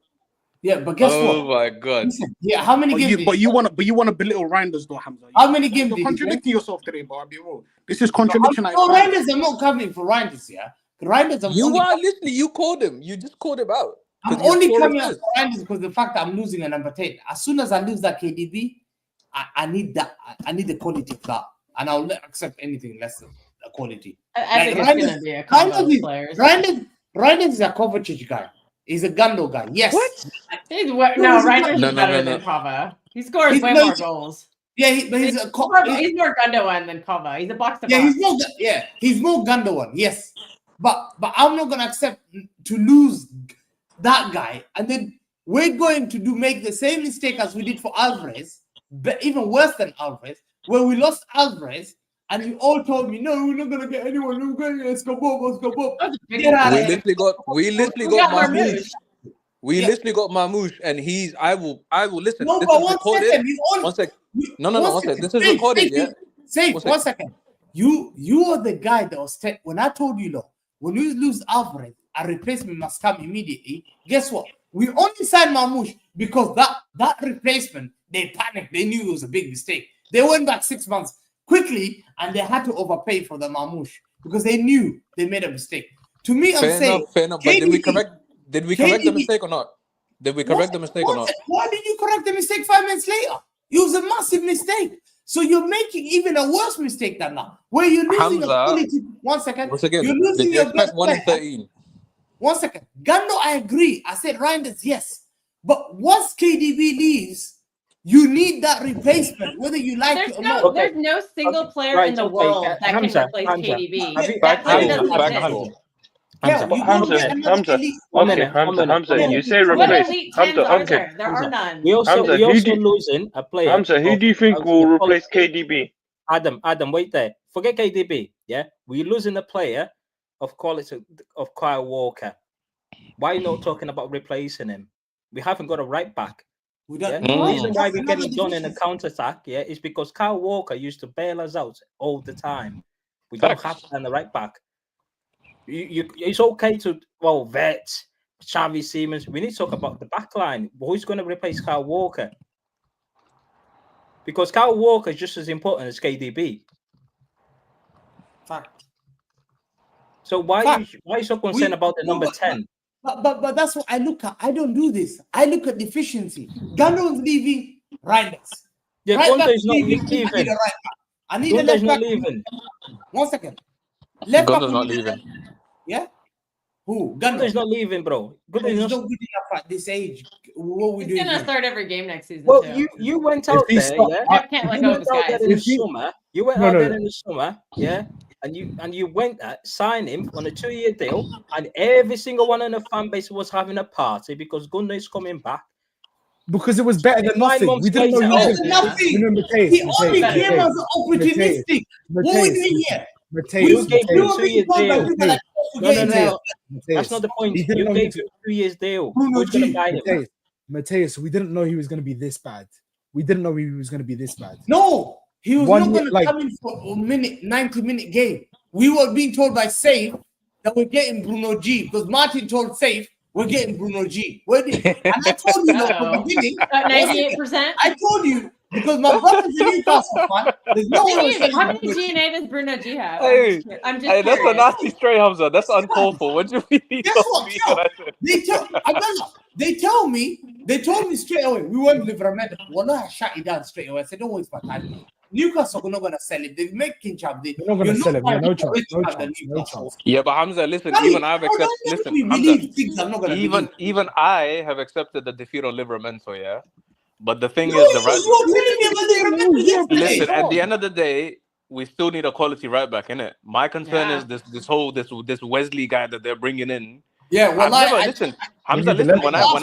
Yeah, but guess what?
Oh my god!
Listen, yeah, how many games?
But you want to belittle Reijnders though, Hamza.
How many games
You're
did
contradicting yourself today, but I'll be real. This is contradiction.
No, Reijnders. I'm not coming for Reijnders. Yeah, Reijnders.
Literally, you called him. You just called him out.
I'm only coming out for Reijnders because the fact that I'm losing a number 10. As soon as I lose that KDB, I need that. I need the quality of that, and I'll not accept anything less than the quality.
I think it's going to be a combo of players.
Reijnders is a Kovacic guy. He's a Gando guy. Yes.
What? Reijnders is better than Kava. He scores way more goals.
Yeah, but he's
more Gundogan than Kava. He's a box to box.
He's more Gundogan. Yes, but I'm not gonna accept to lose that guy, and then we're going to make the same mistake as we did for Alvarez, but even worse than Alvarez, where we lost Alvarez. And you all told me, no, we're not gonna get anyone. We're going to Escobar.
We literally got Marmoush. We literally got Marmoush, and I will listen.
No,
this
but
is recorded. One second. No. One second. This is recorded, yeah?
Say 1 second. You are the guy that was when I told you, look, when we lose Alvarez, a replacement must come immediately. Guess what? We only signed Marmoush because that replacement, they panicked. They knew it was a big mistake. They went back 6 months quickly, and they had to overpay for the Marmoush because they knew they made a mistake. To me, I'm saying,
fair enough. But did we correct the mistake or not? Did we correct the mistake or not?
Why did you correct the mistake 5 minutes later? It was a massive mistake. So you're making even a worse mistake than that. Where you're losing your quality. 1 second.
Once again,
you're losing your best
1 in 13.
1 second. Gando, I agree. I said Reijnders, yes. But once KDB leaves, you need that replacement, whether you like it or not.
There's no single player in the world that can replace KDB. That player doesn't exist.
Hamza, you say replace. Hamza, okay.
There are none.
We also losing a player.
Hamza, who do you think will replace KDB?
Adam, wait there. Forget KDB. Yeah, we're losing a player of quality of Kyle Walker. Why are you not talking about replacing him? We haven't got a right back. The reason why we're getting done in a counter attack, is because Kyle Walker used to bail us out all the time. We don't have that in the right back. It's okay to vet Xavi Simons. We need to talk about the back line. Who's going to replace Kyle Walker? Because Kyle Walker is just as important as KDB.
Fact.
So why are you so concerned about the number 10?
But that's what I look at. I don't do this. I look at deficiency. Gandon's leaving, Reijnders.
Yeah, Gundogan is not leaving.
I need a left back. 1 second. Left back.
Gundogan's not leaving.
Yeah? Who?
Gundogan is not leaving, bro.
Gundogan is not good enough at this age. What we doing?
He's gonna start every game next season.
Well, you went out there,
I can't let go of this guy.
You went out there in the summer, yeah, and you went sign him on a 2-year deal, and every single one in the fan base was having a party because Gundogan is coming back.
Because it was better than nothing. We didn't know
he only came as opportunistic. What are we doing here?
You gave him a 2-year deal. No. That's not the point. You gave him 2 years deal. Who's going to buy him?
Mateus, we didn't know he was going to be this bad.
No, he was not going to come in for a 90-minute game. We were being told by Safe that we're getting Bruno G because Martin told Safe we're getting Bruno G. And I told you from the beginning.
98%?
I told you because my brother's a Newcastle fan. There's no way.
How many DNA does Bruno G have? I'm just
that's a nasty stray, Hamza. That's uncalled for. What do we need?
They told me straight away, we won't live Remedy. Well, I shut it down straight away. I said, don't waste my time. Newcastle are not going to sell it. They're making job. They're
not going to sell it. No chance.
Yeah, but Hamza, listen, even I've accepted. Listen, Hamza, even I have accepted the defeat on Livramento, yeah? But the thing is, listen, at the end of the day, we still need a quality right back, innit? My concern is this Wesley guy that they're bringing in.
Yeah, well,
Hamza, listen. When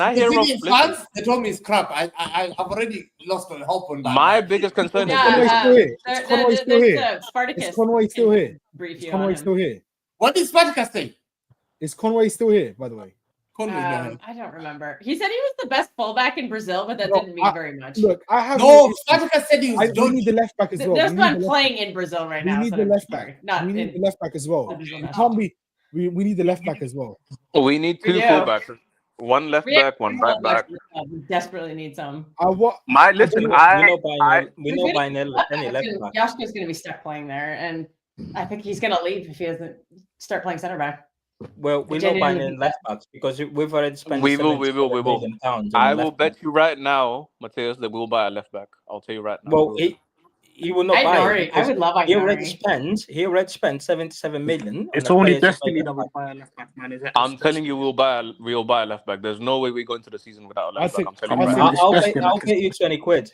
I hear of
fans, they told me it's crap. I've already lost my hope on that.
My biggest concern is
Conway still here.
Spartacus.
Is Conway still here?
Conway
still here?
What did Spartacus say?
Is Conway still here? By the way,
I don't remember. He said he was the best fullback in Brazil, but that didn't mean very much.
Look, I have
Spartacus said he was.
We need the left back as well.
There's one playing in Brazil right now.
We need the left back. We need the left back as well. It can't be. We need the left back as well.
We need two fullbacks. One left back, one right back.
We desperately need some.
We know by any left back.
Joshko's going to be stuck playing there, and I think he's going to leave if he doesn't start playing center back.
Well, we know by any left backs because we've already spent.
We will. I will bet you right now, Mateus, that we'll buy a left back. I'll tell you right now.
Well, he will not buy it.
I would love
He already spent 77 million.
It's only Destiny that will buy a left back, man.
I'm telling you, we'll buy a left back. There's no way we go into the season without a left back. I'm telling you right now.
I'll get you 20 quid.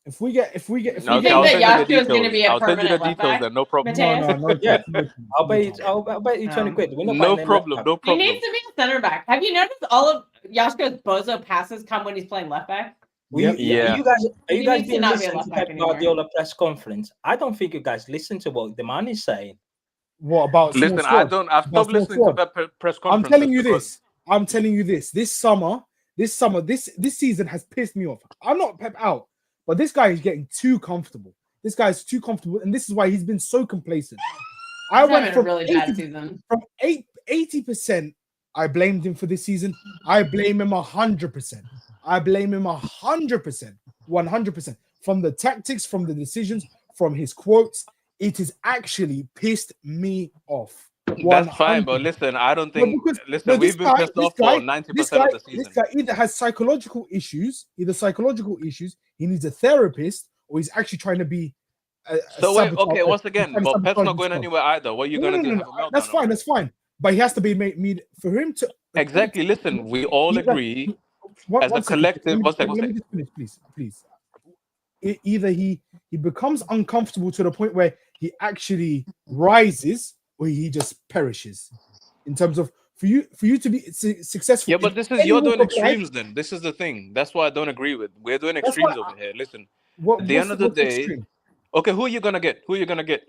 If we get,
you think that Joshua is going to be a permanent left back?
No problem.
No.
Yeah, I'll bet you 20 quid.
No problem.
He needs to be a center back. Have you noticed all of Joshko's bozo passes come when he's playing left back?
Are you guys being listening to Pep Guardiola press conference? I don't think you guys listen to what the man is saying.
What about?
Listen, I've stopped listening to Pep press conference.
I'm telling you this. This season has pissed me off. I'm not Pep out, but this guy is getting too comfortable. This guy is too comfortable, and this is why he's been so complacent. I went from a really bad season. From 80%, I blamed him for this season. I blame him 100%. I blame him 100%, 100%. From the tactics, from the decisions, from his quotes, it has actually pissed me off. 100%.
That's fine, but listen, I don't think. We've been pissed off for 90% of the season.
This guy either has psychological issues, he needs a therapist, or he's actually trying to be.
Once again, but Pep's not going anywhere either. What are you going to do?
That's fine. But he has to be made for him to.
Exactly. Listen, we all agree. As a collective,
let me just finish, please. Either he becomes uncomfortable to the point where he actually rises, or he just perishes. In terms of for you to be successful.
Yeah, but you're doing extremes. Then this is the thing. That's what I don't agree with. We're doing extremes over here. Listen, at the end of the day. Extreme? Okay, who are you gonna get?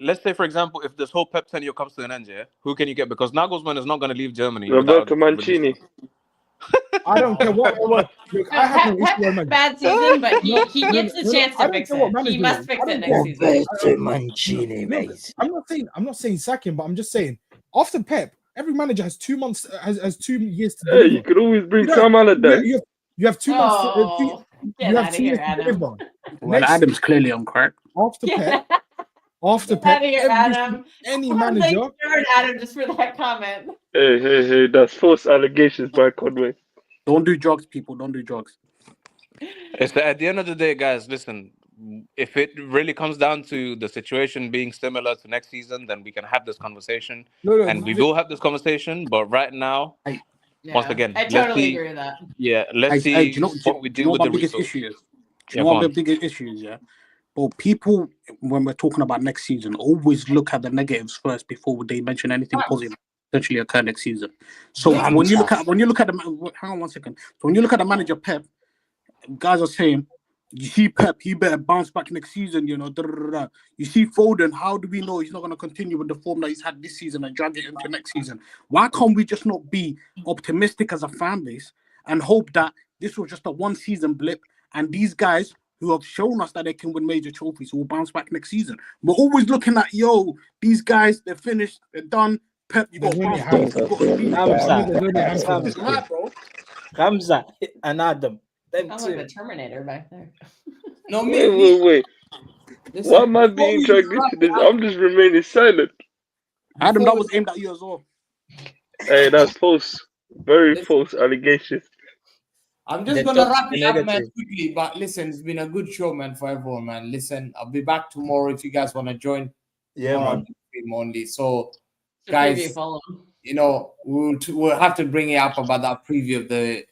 Let's say, for example, if this whole Pep tenure comes to an end, who can you get? Because Nagelsmann is not going to leave Germany.
Roberto Mancini.
I don't care what. Look, I have no issue with
bad season, but he gets the chance to fix it. He must fix it next season.
Mancini, mate.
I'm not saying sack him, but I'm just saying after Pep, every manager has 2 months, has 2 years to deliver.
Hey, you could always bring Sam Allardyce.
You have 2 months.
Get out of here, Adam.
Well, Adam's clearly on crack.
After Pep, any manager.
Adam, just for that comment.
Hey, that's false allegations by Conway.
Don't do drugs, people. Don't do drugs.
It's at the end of the day, guys. Listen, if it really comes down to the situation being similar to next season, then we can have this conversation, and we will have this conversation. But right now, once again,
I totally agree with that.
Yeah, let's see what we do with the
biggest issue is. Do you know what the biggest issue is? Well, people, when we're talking about next season, always look at the negatives first before they mention anything positive potentially occur next season. So when you look at the hang on 1 second. So when you look at the manager Pep, guys are saying, you see Pep, he better bounce back next season. You see Foden, how do we know he's not going to continue with the form that he's had this season and drag it into next season? Why can't we just not be optimistic as a fan base and hope that this was just a 1 season blip, and these guys who have shown us that they can win major trophies will bounce back next season? We're always looking at, these guys, they're finished, they're done. Pep, you got
Hamza and Adam.
I'm like the Terminator back there.
No,
wait. Why am I being dragged into this? I'm just remaining silent.
Adam, that was aimed at you as well.
Hey, that's false. Very false allegations.
I'm just going to wrap it up, man, quickly. But listen, it's been a good show, man, for everyone, man. Listen, I'll be back tomorrow if you guys want to join.
Yeah, man.
Only. So, guys, we'll have to bring it up about that preview of the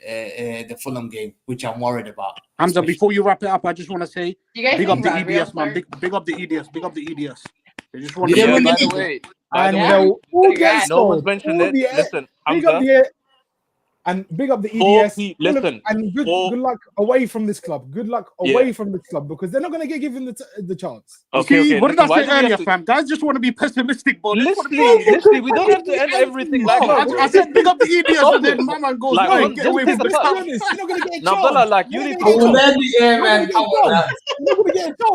Fulham game, which I'm worried about.
Hamza, before you wrap it up, I just want to say, big up the EDS, man. Big up the EDS. Big up the EDS. I just want to
say, by the way, no one's mentioned it. Listen, Hamza.
And big up the EDS. And good luck away from this club. Good luck away from this club, because they're not going to get given the chance.
Okay. What did I say earlier, fam? Guys just want to be pessimistic, but
listen, we don't have to end everything like that.
I said big up the EDS, and then Mama goes, get away from the club.
You're not going to get a chance.
Abdullah, you need to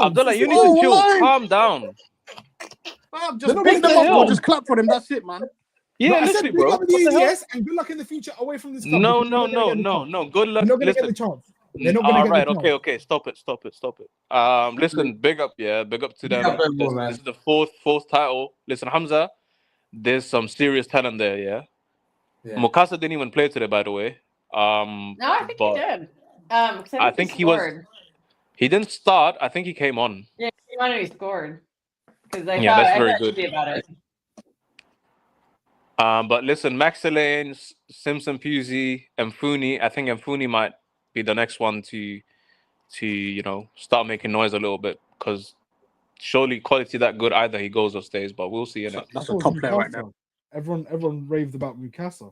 Abdullah, you need to chill. Calm down.
Just bring them up or just clap for them. That's it, man.
No, I
literally,
said big
bro.
up
What
the
the hell?
EDS and good luck in the future away from this club.
No,
because you're
no,
not gonna
no,
get the
no,
chance.
no. Good luck.
You're not gonna get
Listen.
the chance. They're not gonna
All
get
right.
the chance.
Okay. Stop it. Listen. Big up. Yeah. Big up to
Big
them.
up everyone, man.
This is the fourth title. Listen, Hamza. There's some serious talent there. Yeah. Mukasa didn't even play today, by the way.
No, I think he did. Because
I think
he
he was.
scored.
He didn't start. I think he came on.
Yeah, he might have scored. Because I
Yeah, that's very
thought
good.
about it.
But listen, Maxilane, Simpson, Pusey, and Funi. I think Mfuni might be the next one to start making noise a little bit, because surely quality that good, either he goes or stays. But we'll see. Innit?
That's a top player right now.
Everyone raved about Mikasa.